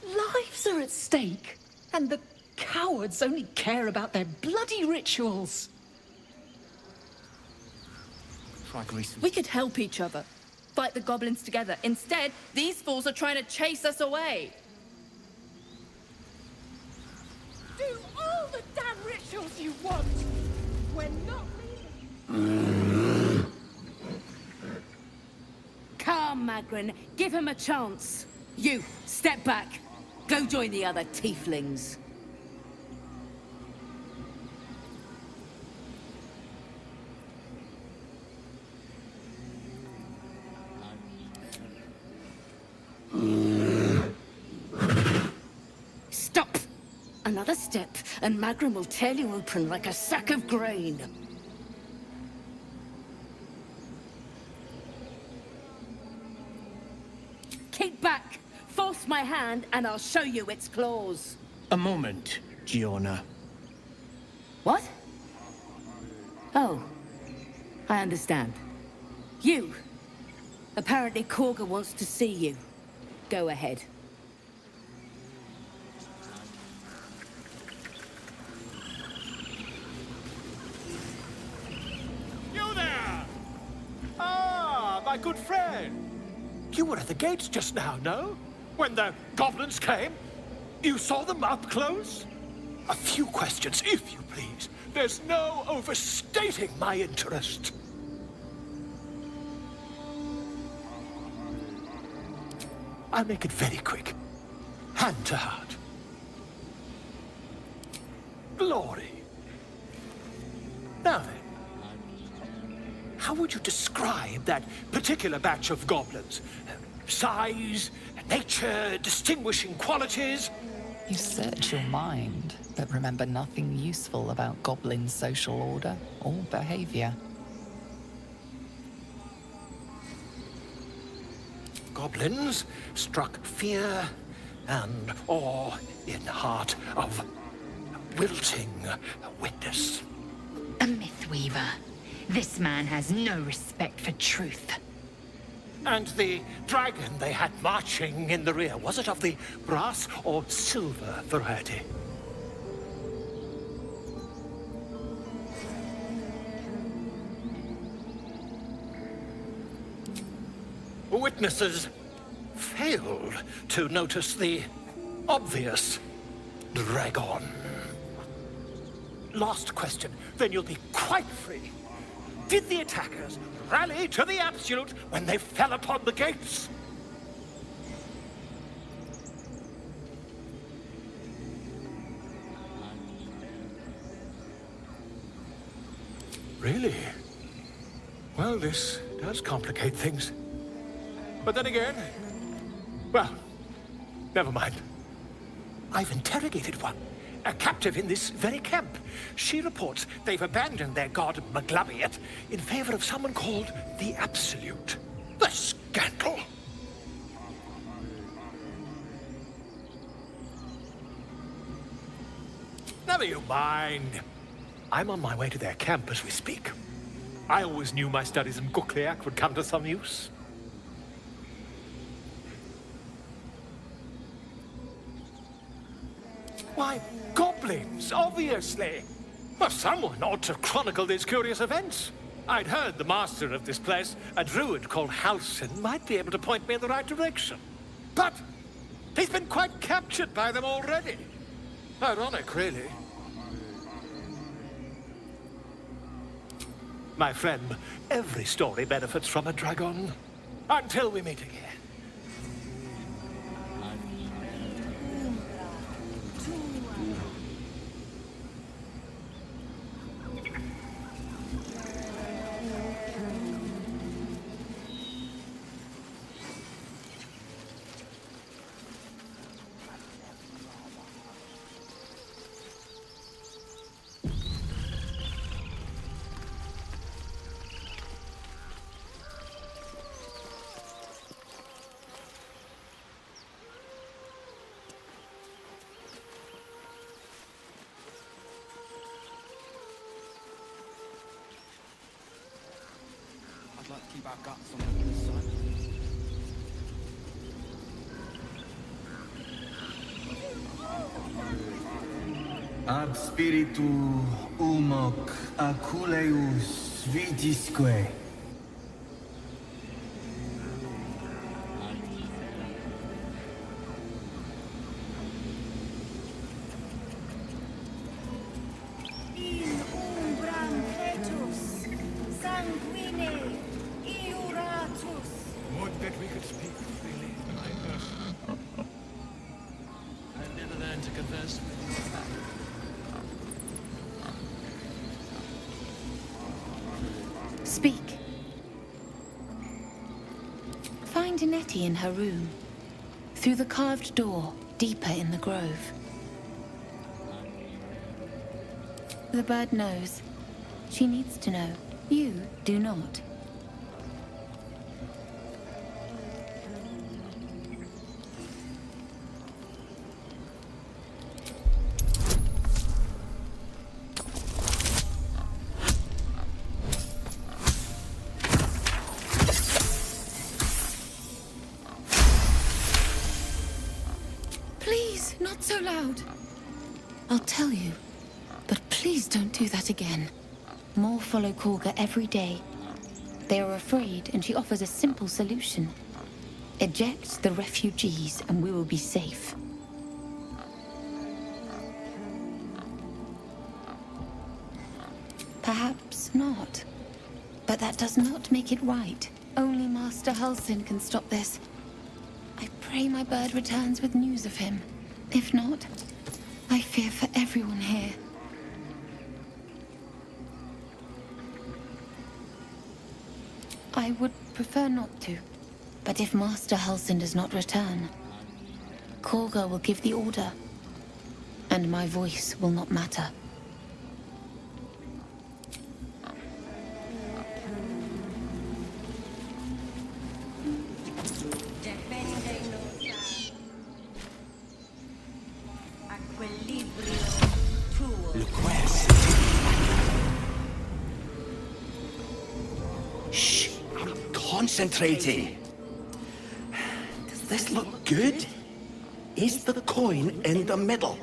[SPEAKER 22] Lives are at stake, and the cowards only care about their bloody rituals.
[SPEAKER 17] Try greasing.
[SPEAKER 23] We could help each other. Fight the goblins together. Instead, these fools are trying to chase us away.
[SPEAKER 22] Do all the damn rituals you want. We're not
[SPEAKER 2] Calm, Magrin. Give him a chance. You, step back. Go join the other tieflings. Stop! Another step, and Magrin will tear you open like a sack of grain. Keep back! Force my hand, and I'll show you its claws.
[SPEAKER 14] A moment, Giona.
[SPEAKER 2] What? Oh, I understand. You. Apparently Korga wants to see you. Go ahead.
[SPEAKER 6] You there! Ah, my good friend. You were at the gates just now, no? When the goblins came? You saw them up close? A few questions, if you please. There's no overstating my interest. I'll make it very quick. Hand to heart. Glory. Now then, how would you describe that particular batch of goblins? Size, nature, distinguishing qualities?
[SPEAKER 4] You search your mind, but remember nothing useful about goblin social order or behavior.
[SPEAKER 6] Goblins struck fear and awe in the heart of wilting witness.
[SPEAKER 7] A mythweaver. This man has no respect for truth.
[SPEAKER 6] And the dragon they had marching in the rear, was it of the brass or silver variety? Witnesses failed to notice the obvious dragon. Last question, then you'll be quite free. Did the attackers rally to the absolute when they fell upon the gates? Really? Well, this does complicate things. But then again, well, never mind. I've interrogated one, a captive in this very camp. She reports they've abandoned their god Maglabiet in favor of someone called the Absolute. The scandal! Never you mind. I'm on my way to their camp as we speak. I always knew my studies in Gukliak would come to some use. Why, Goblins, obviously. Well, someone ought to chronicle these curious events. I'd heard the master of this place, a druid called Halsin, might be able to point me in the right direction. But he's been quite captured by them already. Ironic, really. My friend, every story benefits from a dragon. Until we meet again.
[SPEAKER 17] I'd like to keep our guts on this side.
[SPEAKER 8] Ab spiritu umoc aculeus vitisque.
[SPEAKER 16] In umbram petus, sanguine, iuratus.
[SPEAKER 6] Would that we could speak freely, my person.
[SPEAKER 14] I've never learned to converse with you.
[SPEAKER 7] Speak. Find Nettie in her room. Through the carved door, deeper in the grove. The bird knows. She needs to know. You do not. Please, not so loud. I'll tell you, but please don't do that again. More follow Korga every day. They are afraid, and she offers a simple solution. Eject the refugees, and we will be safe. Perhaps not. But that does not make it right. Only Master Halsin can stop this. I pray my bird returns with news of him. If not, I fear for everyone here. I would prefer not to. But if Master Halsin does not return, Korga will give the order, and my voice will not matter.
[SPEAKER 8] Shh, I'm concentrating. Does this look good? Is the coin in the middle?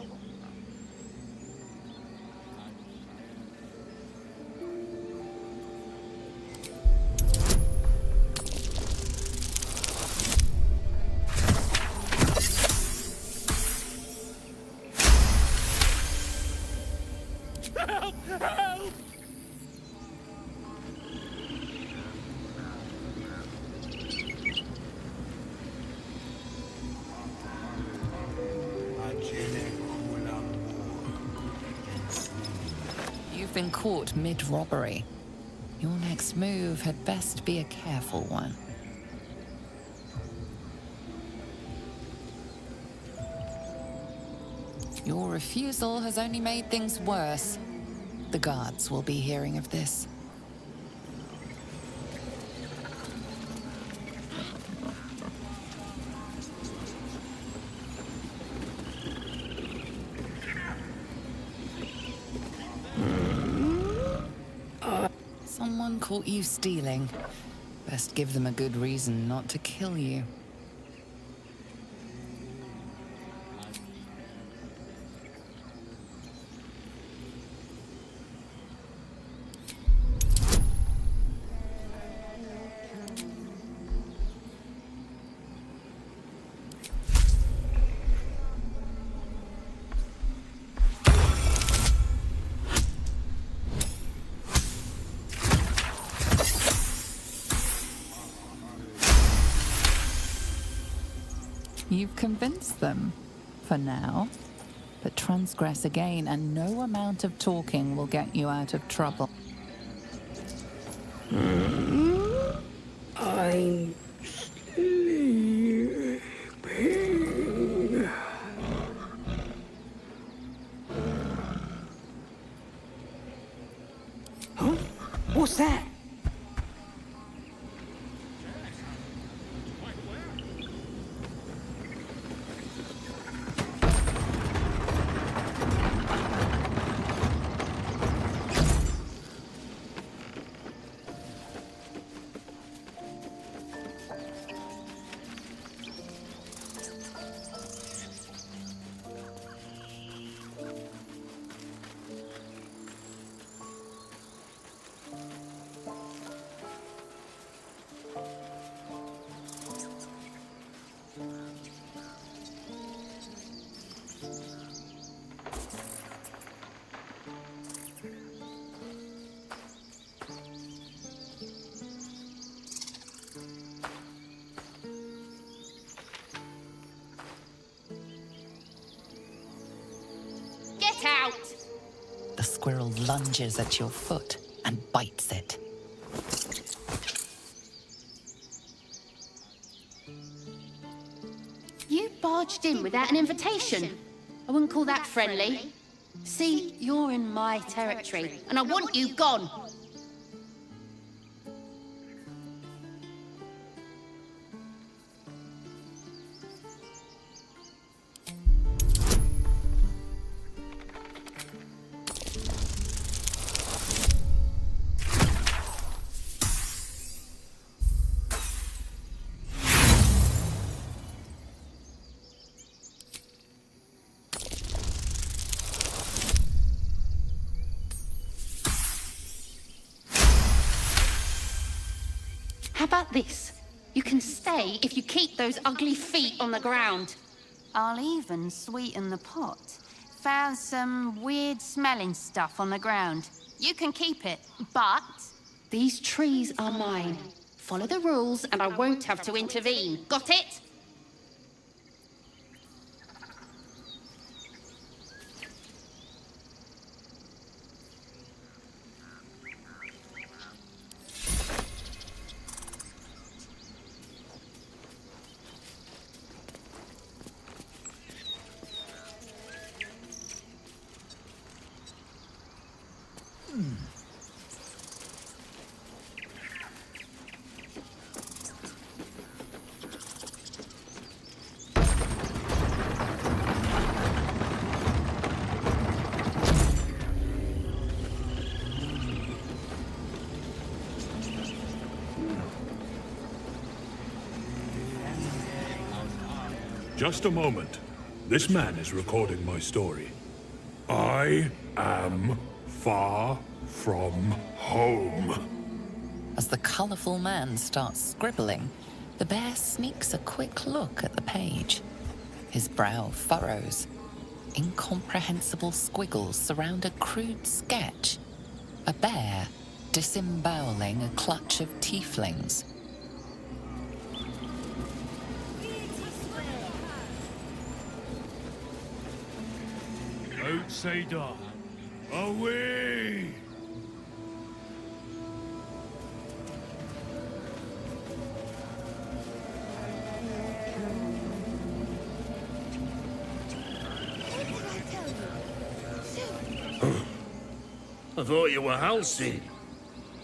[SPEAKER 6] Help! Help!
[SPEAKER 4] You've been caught mid-robbery. Your next move had best be a careful one. Your refusal has only made things worse. The guards will be hearing of this. Someone caught you stealing. Best give them a good reason not to kill you. You've convinced them, for now. But transgress again, and no amount of talking will get you out of trouble.
[SPEAKER 22] I'm sleeping. Huh? What's that?
[SPEAKER 9] Get out!
[SPEAKER 4] The squirrel lunges at your foot and bites it.
[SPEAKER 9] You barged in without an invitation. I wouldn't call that friendly. See, you're in my territory, and I want you gone. How about this? You can stay if you keep those ugly feet on the ground.
[SPEAKER 16] I'll even sweeten the pot. Found some weird smelling stuff on the ground. You can keep it, but...
[SPEAKER 9] These trees are mine. Follow the rules and I won't have to intervene. Got it?
[SPEAKER 6] Just a moment. This man is recording my story. I am far from home.
[SPEAKER 4] As the colourful man starts scribbling, the bear sneaks a quick look at the page. His brow furrows. Incomprehensible squiggles surround a crude sketch. A bear disemboweling a clutch of tieflings.
[SPEAKER 6] Outsider, away!
[SPEAKER 10] I thought you were Halsey.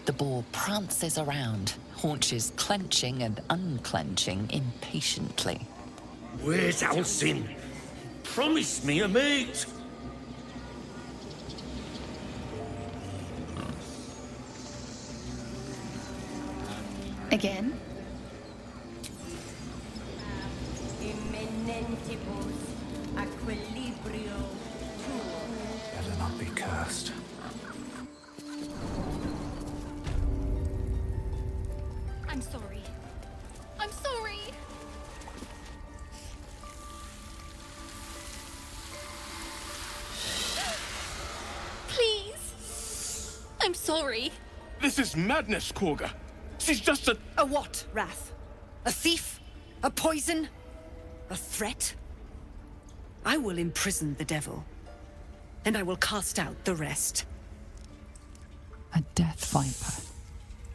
[SPEAKER 4] The boar prances around, haunches clenching and unclenching impatiently.
[SPEAKER 10] Where's Halsey? Promise me a mate.
[SPEAKER 22] Again?
[SPEAKER 20] Better not be cursed.
[SPEAKER 2] I'm sorry. I'm sorry. Please. I'm sorry.
[SPEAKER 3] This is madness, Korga. She's just a...
[SPEAKER 22] A what, Wrath? A thief? A poison?
[SPEAKER 11] A threat? I will imprison the devil, and I will cast out the rest.
[SPEAKER 4] A death viper.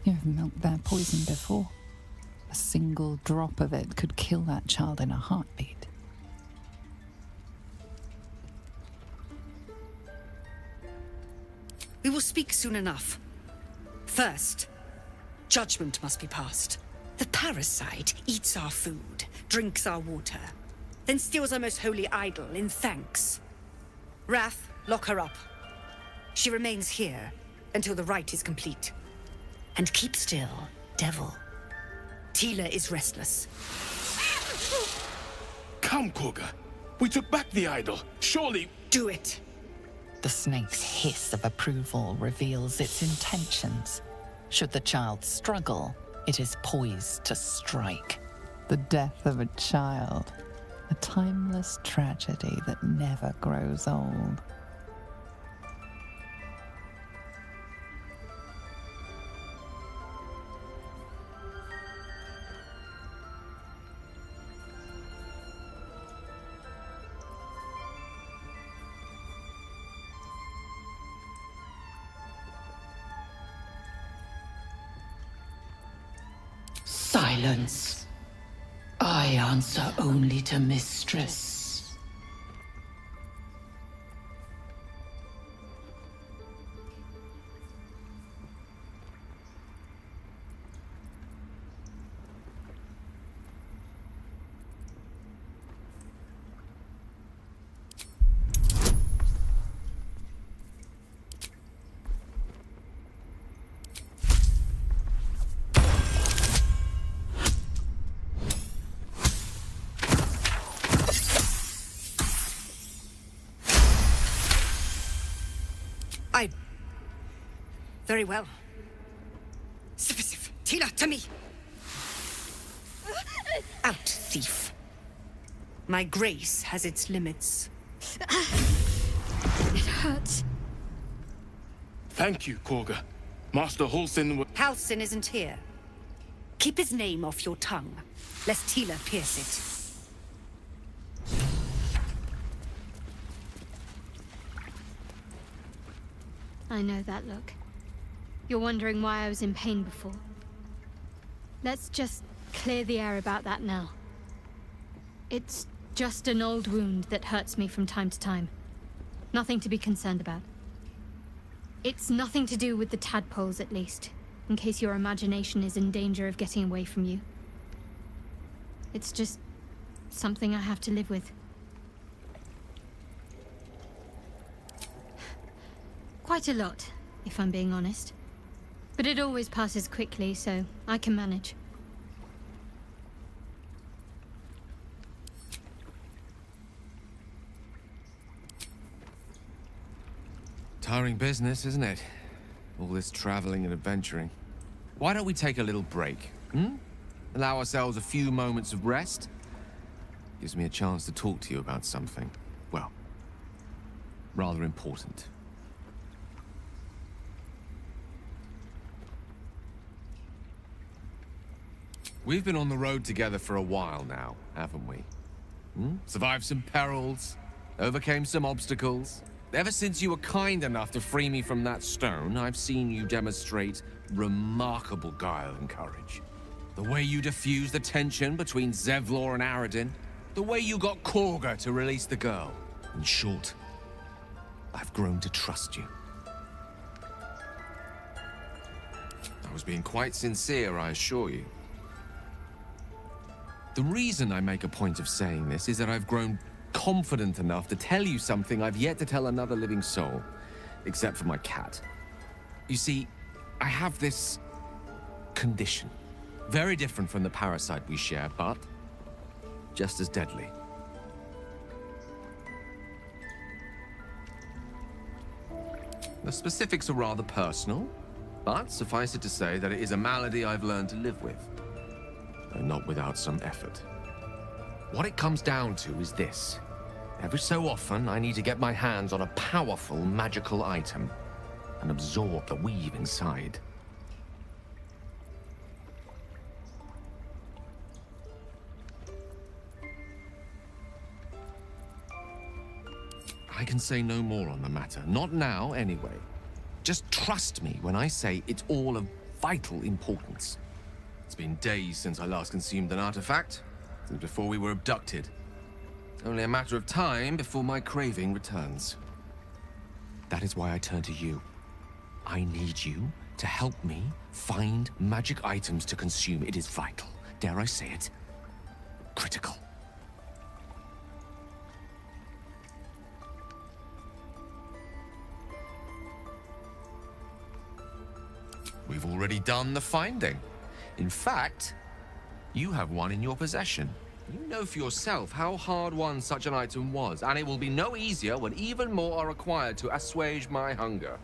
[SPEAKER 4] You have milked their poison before. A single drop of it could kill that child in a heartbeat.
[SPEAKER 11] We will speak soon enough. First, judgment must be passed. The parasite eats our food, drinks our water, then steals our most holy idol in thanks. Wrath, lock her up. She remains here until the rite is complete. And keep still, devil. Tila is restless.
[SPEAKER 3] Come, Korga. We took back the idol. Surely...
[SPEAKER 11] Do it.
[SPEAKER 4] The snake's hiss of approval reveals its intentions. Should the child struggle, it is poised to strike. The death of a child. A timeless tragedy that never grows old.
[SPEAKER 13] Silence. I answer only to Mistress.
[SPEAKER 11] Very well. Sif, Tila, to me! Out, thief. My grace has its limits.
[SPEAKER 2] It hurts.
[SPEAKER 3] Thank you, Korga. Master Halsin...
[SPEAKER 11] Halsin isn't here. Keep his name off your tongue, lest Tila pierce it.
[SPEAKER 2] I know that look. You're wondering why I was in pain before. Let's just clear the air about that now. It's just an old wound that hurts me from time to time. Nothing to be concerned about. It's nothing to do with the tadpoles, at least, in case your imagination is in danger of getting away from you. It's just something I have to live with. Quite a lot, if I'm being honest. But it always passes quickly, so I can manage.
[SPEAKER 15] Tiring business, isn't it? All this traveling and adventuring. Why don't we take a little break, Allow ourselves a few moments of rest? Gives me a chance to talk to you about something, well, rather important. We've been on the road together for a while now, haven't we? Survived some perils, overcame some obstacles. Ever since you were kind enough to free me from that stone, I've seen you demonstrate remarkable guile and courage. The way you diffused the tension between Zevlor and Aradin, the way you got Korga to release the girl. In short, I've grown to trust you. I was being quite sincere, I assure you. The reason I make a point of saying this is that I've grown confident enough to tell you something I've yet to tell another living soul, except for my cat. You see, I have this condition. Very different from the parasite we share, but just as deadly. The specifics are rather personal, but suffice it to say that it is a malady I've learned to live with. Though not without some effort. What it comes down to is this. Every so often, I need to get my hands on a powerful magical item and absorb the weave inside. I can say no more on the matter. Not now, anyway. Just trust me when I say it's all of vital importance. It's been days since I last consumed an artifact, since before we were abducted. It's only a matter of time before my craving returns. That is why I turn to you. I need you to help me find magic items to consume. It is vital. Dare I say it? Critical. We've already done the finding. In fact, you have one in your possession. You know for yourself how hard-won such an item was, and it will be no easier when even more are required to assuage my hunger.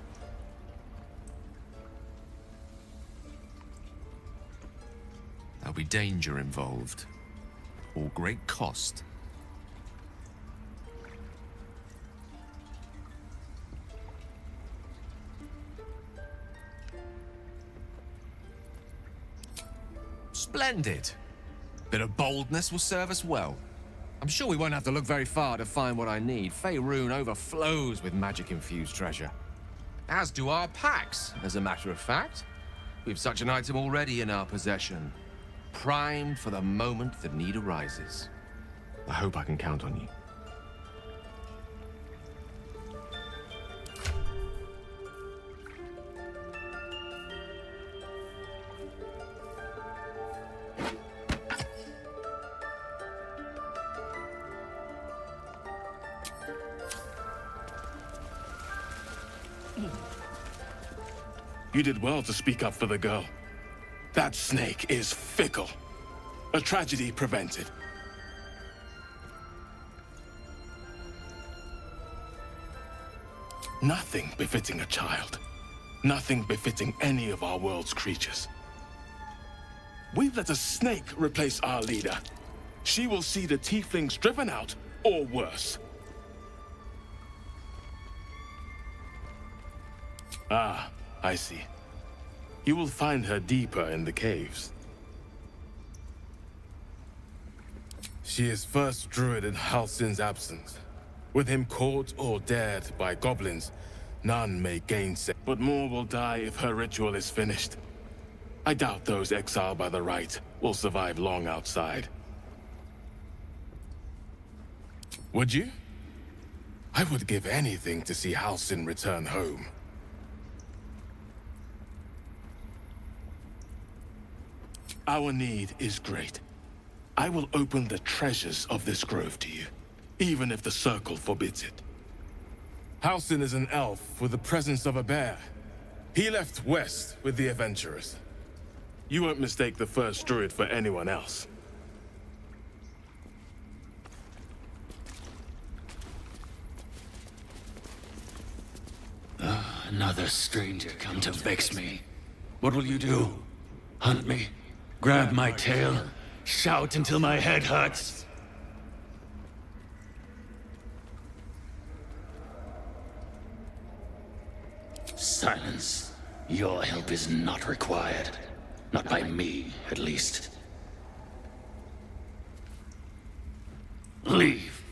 [SPEAKER 15] There'll be danger involved, or great cost. Splendid. Bit of boldness will serve us well. I'm sure we won't have to look very far to find what I need. Faerun overflows with magic-infused treasure. As do our packs, as a matter of fact. We've such an item already in our possession. Primed for the moment the need arises. I hope I can count on you.
[SPEAKER 1] You did well to speak up for the girl. That snake is fickle. A tragedy prevented. Nothing befitting a child. Nothing befitting any of our world's creatures. We've let a snake replace our leader. She will see the tieflings driven out, or worse. Ah, I see. You will find her deeper in the caves. She is first druid in Halsin's absence. With him caught or dared by goblins, none may gainsay. But more will die if her ritual is finished. I doubt those exiled by the right will survive long outside. Would you? I would give anything to see Halsin return home. Our need is great. I will open the treasures of this grove to you, even if the Circle forbids it. Halsin is an elf with the presence of a bear. He left west with the adventurers. You won't mistake the first druid for anyone else.
[SPEAKER 18] Another stranger come to vex me. What will you do? Hunt me? Grab my tail? Shout until my head hurts? Silence. Your help is not required. Not by me, at least. Leave.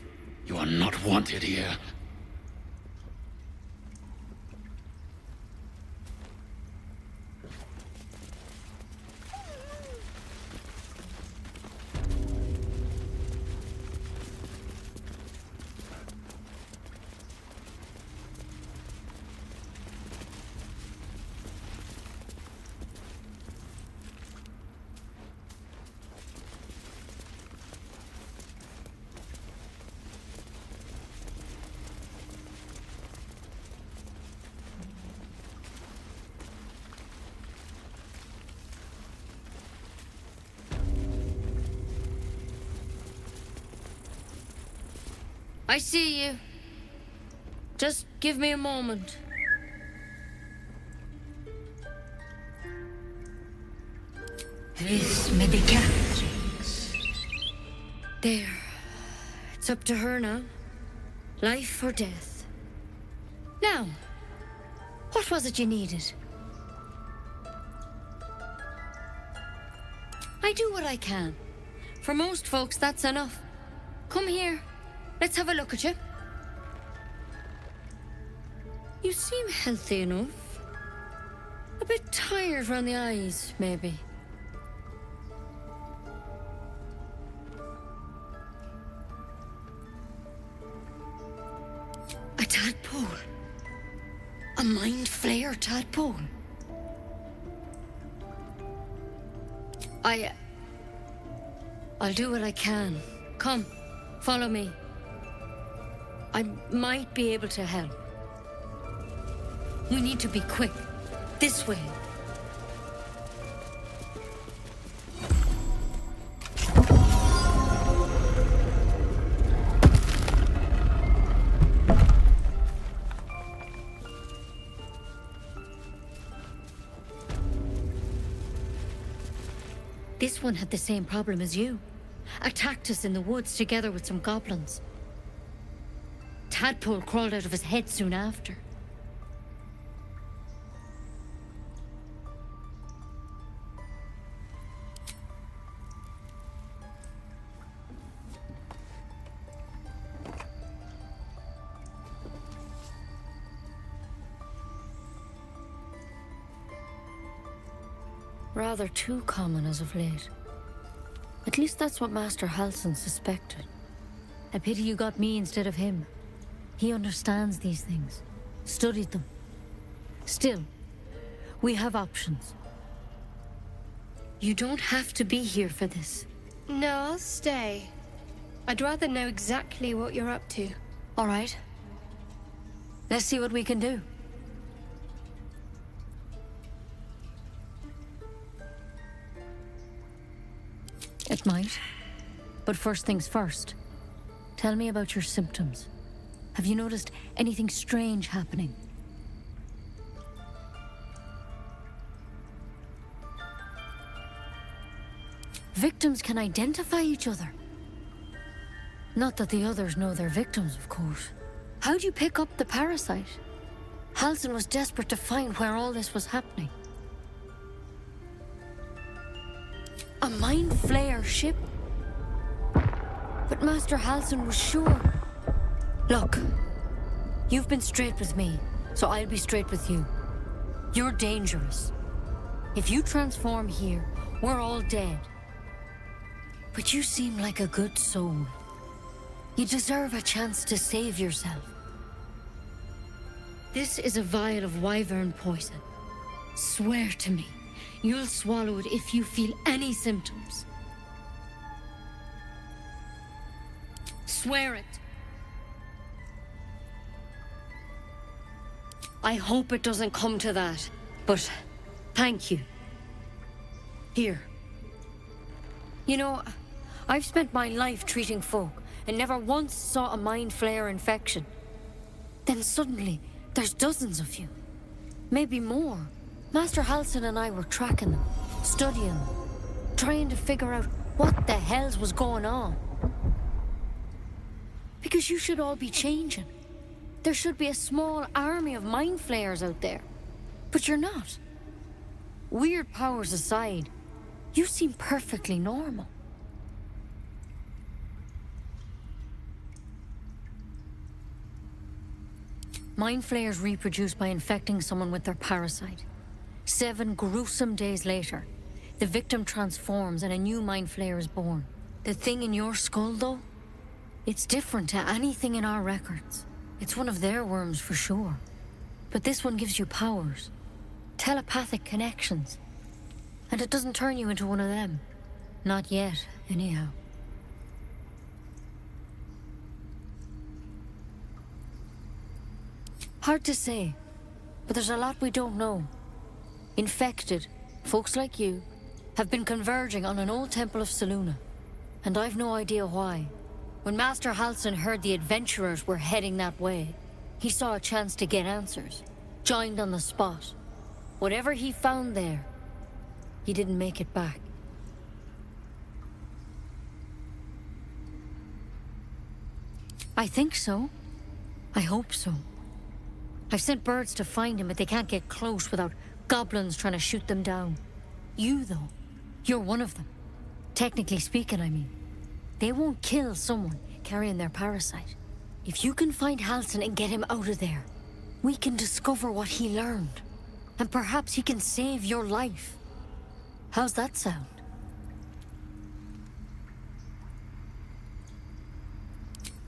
[SPEAKER 18] You are not wanted here.
[SPEAKER 2] I see you. Just give me a moment.
[SPEAKER 7] This may be cat.
[SPEAKER 2] There. It's up to her now. Life or death. Now, what was it you needed? I do what I can. For most folks, that's enough. Come here. Let's have a look at you. You seem healthy enough. A bit tired around the eyes, maybe. A tadpole. A mind flayer tadpole. I'll do what I can. Come, follow me. I might be able to help. We need to be quick. This way. This one had the same problem as you. Attacked us in the woods together with some goblins. Tadpole crawled out of his head soon after. Rather too common as of late. At least that's what Master Halsin suspected. A pity you got me instead of him. He understands these things. Studied them. Still, we have options. You don't have to be here for this.
[SPEAKER 12] No, I'll stay. I'd rather know exactly what you're up to.
[SPEAKER 2] All right. Let's see what we can do. It might. But first things first. Tell me about your symptoms. Have you noticed anything strange happening? Victims can identify each other. Not that the others know they're victims, of course. How'd you pick up the parasite? Halsin was desperate to find where all this was happening. A mind flayer ship? But Master Halsin was sure. Look, you've been straight with me, so I'll be straight with you. You're dangerous. If you transform here, we're all dead. But you seem like a good soul. You deserve a chance to save yourself. This is a vial of wyvern poison. Swear to me, you'll swallow it if you feel any symptoms. Swear it. I hope it doesn't come to that, but thank you. Here. You know, I've spent my life treating folk and never once saw a mind flayer infection. Then suddenly, there's dozens of you. Maybe more. Master Halsin and I were tracking them, studying them, trying to figure out what the hells was going on. Because you should all be changing. There should be a small army of mind flayers out there. But you're not. Weird powers aside, you seem perfectly normal. Mind flayers reproduce by infecting someone with their parasite. 7 gruesome days later, the victim transforms and a new mind flayer is born. The thing in your skull, though, it's different to anything in our records. It's one of their worms for sure. But this one gives you powers. Telepathic connections. And it doesn't turn you into one of them. Not yet, anyhow. Hard to say, but there's a lot we don't know. Infected, folks like you, have been converging on an old temple of Selûne. And I've no idea why. When Master Halsin heard the adventurers were heading that way, he saw a chance to get answers. Joined on the spot. Whatever he found there, he didn't make it back. I think so. I hope so. I've sent birds to find him, but they can't get close without goblins trying to shoot them down. You, though, you're one of them. Technically speaking, I mean. They won't kill someone carrying their parasite. If you can find Halsin and get him out of there, we can discover what he learned. And perhaps he can save your life. How's that sound?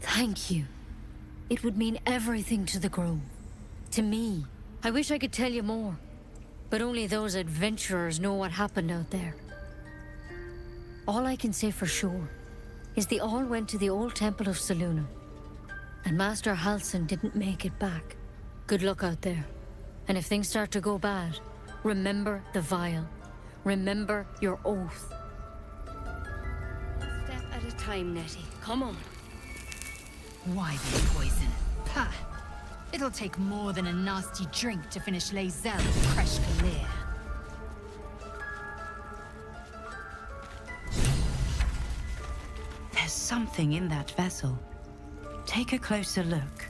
[SPEAKER 2] Thank you. It would mean everything to the Grove. To me. I wish I could tell you more. But only those adventurers know what happened out there. All I can say for sure is they all went to the old temple of Selûne. And Master Halsin didn't make it back. Good luck out there. And if things start to go bad, remember the vial. Remember your oath. One step at a time, Nettie. Come on.
[SPEAKER 7] Why the poison? Pah! It'll take more than a nasty drink to finish Lae'zel and Kresh Kalir. There's something in that vessel. Take a closer look.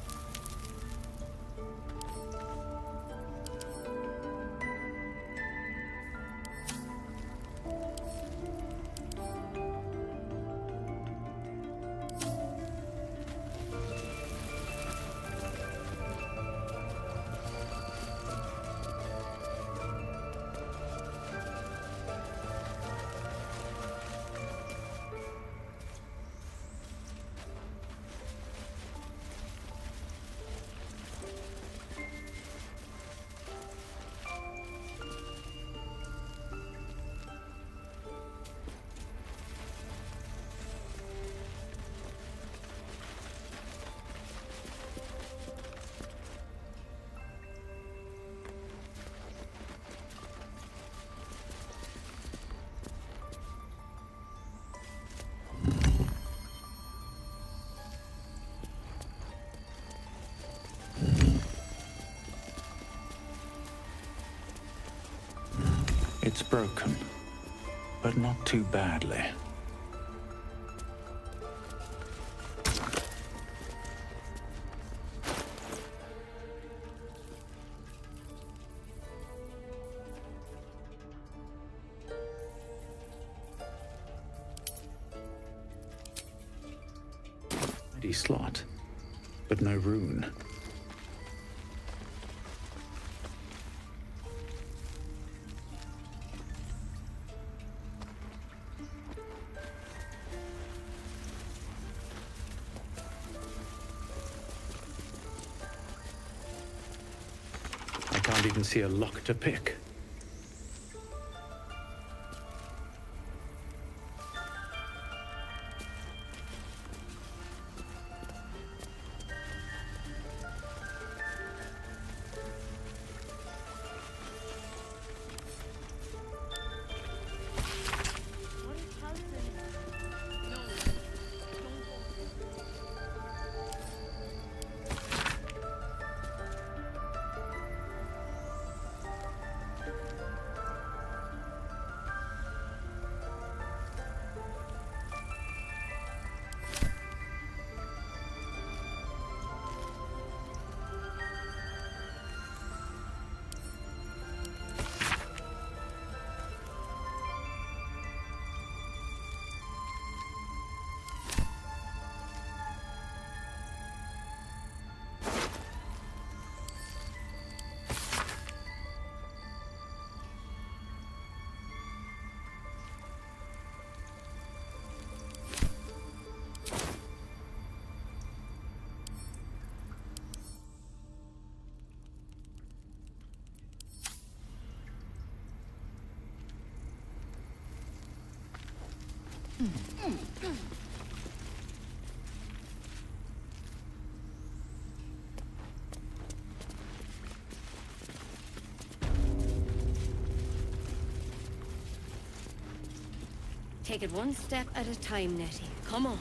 [SPEAKER 20] It's broken, but not too badly. Mighty slot, but no rune. I can't even see a lock to pick.
[SPEAKER 2] Take it one step at a time, Nettie. Come on.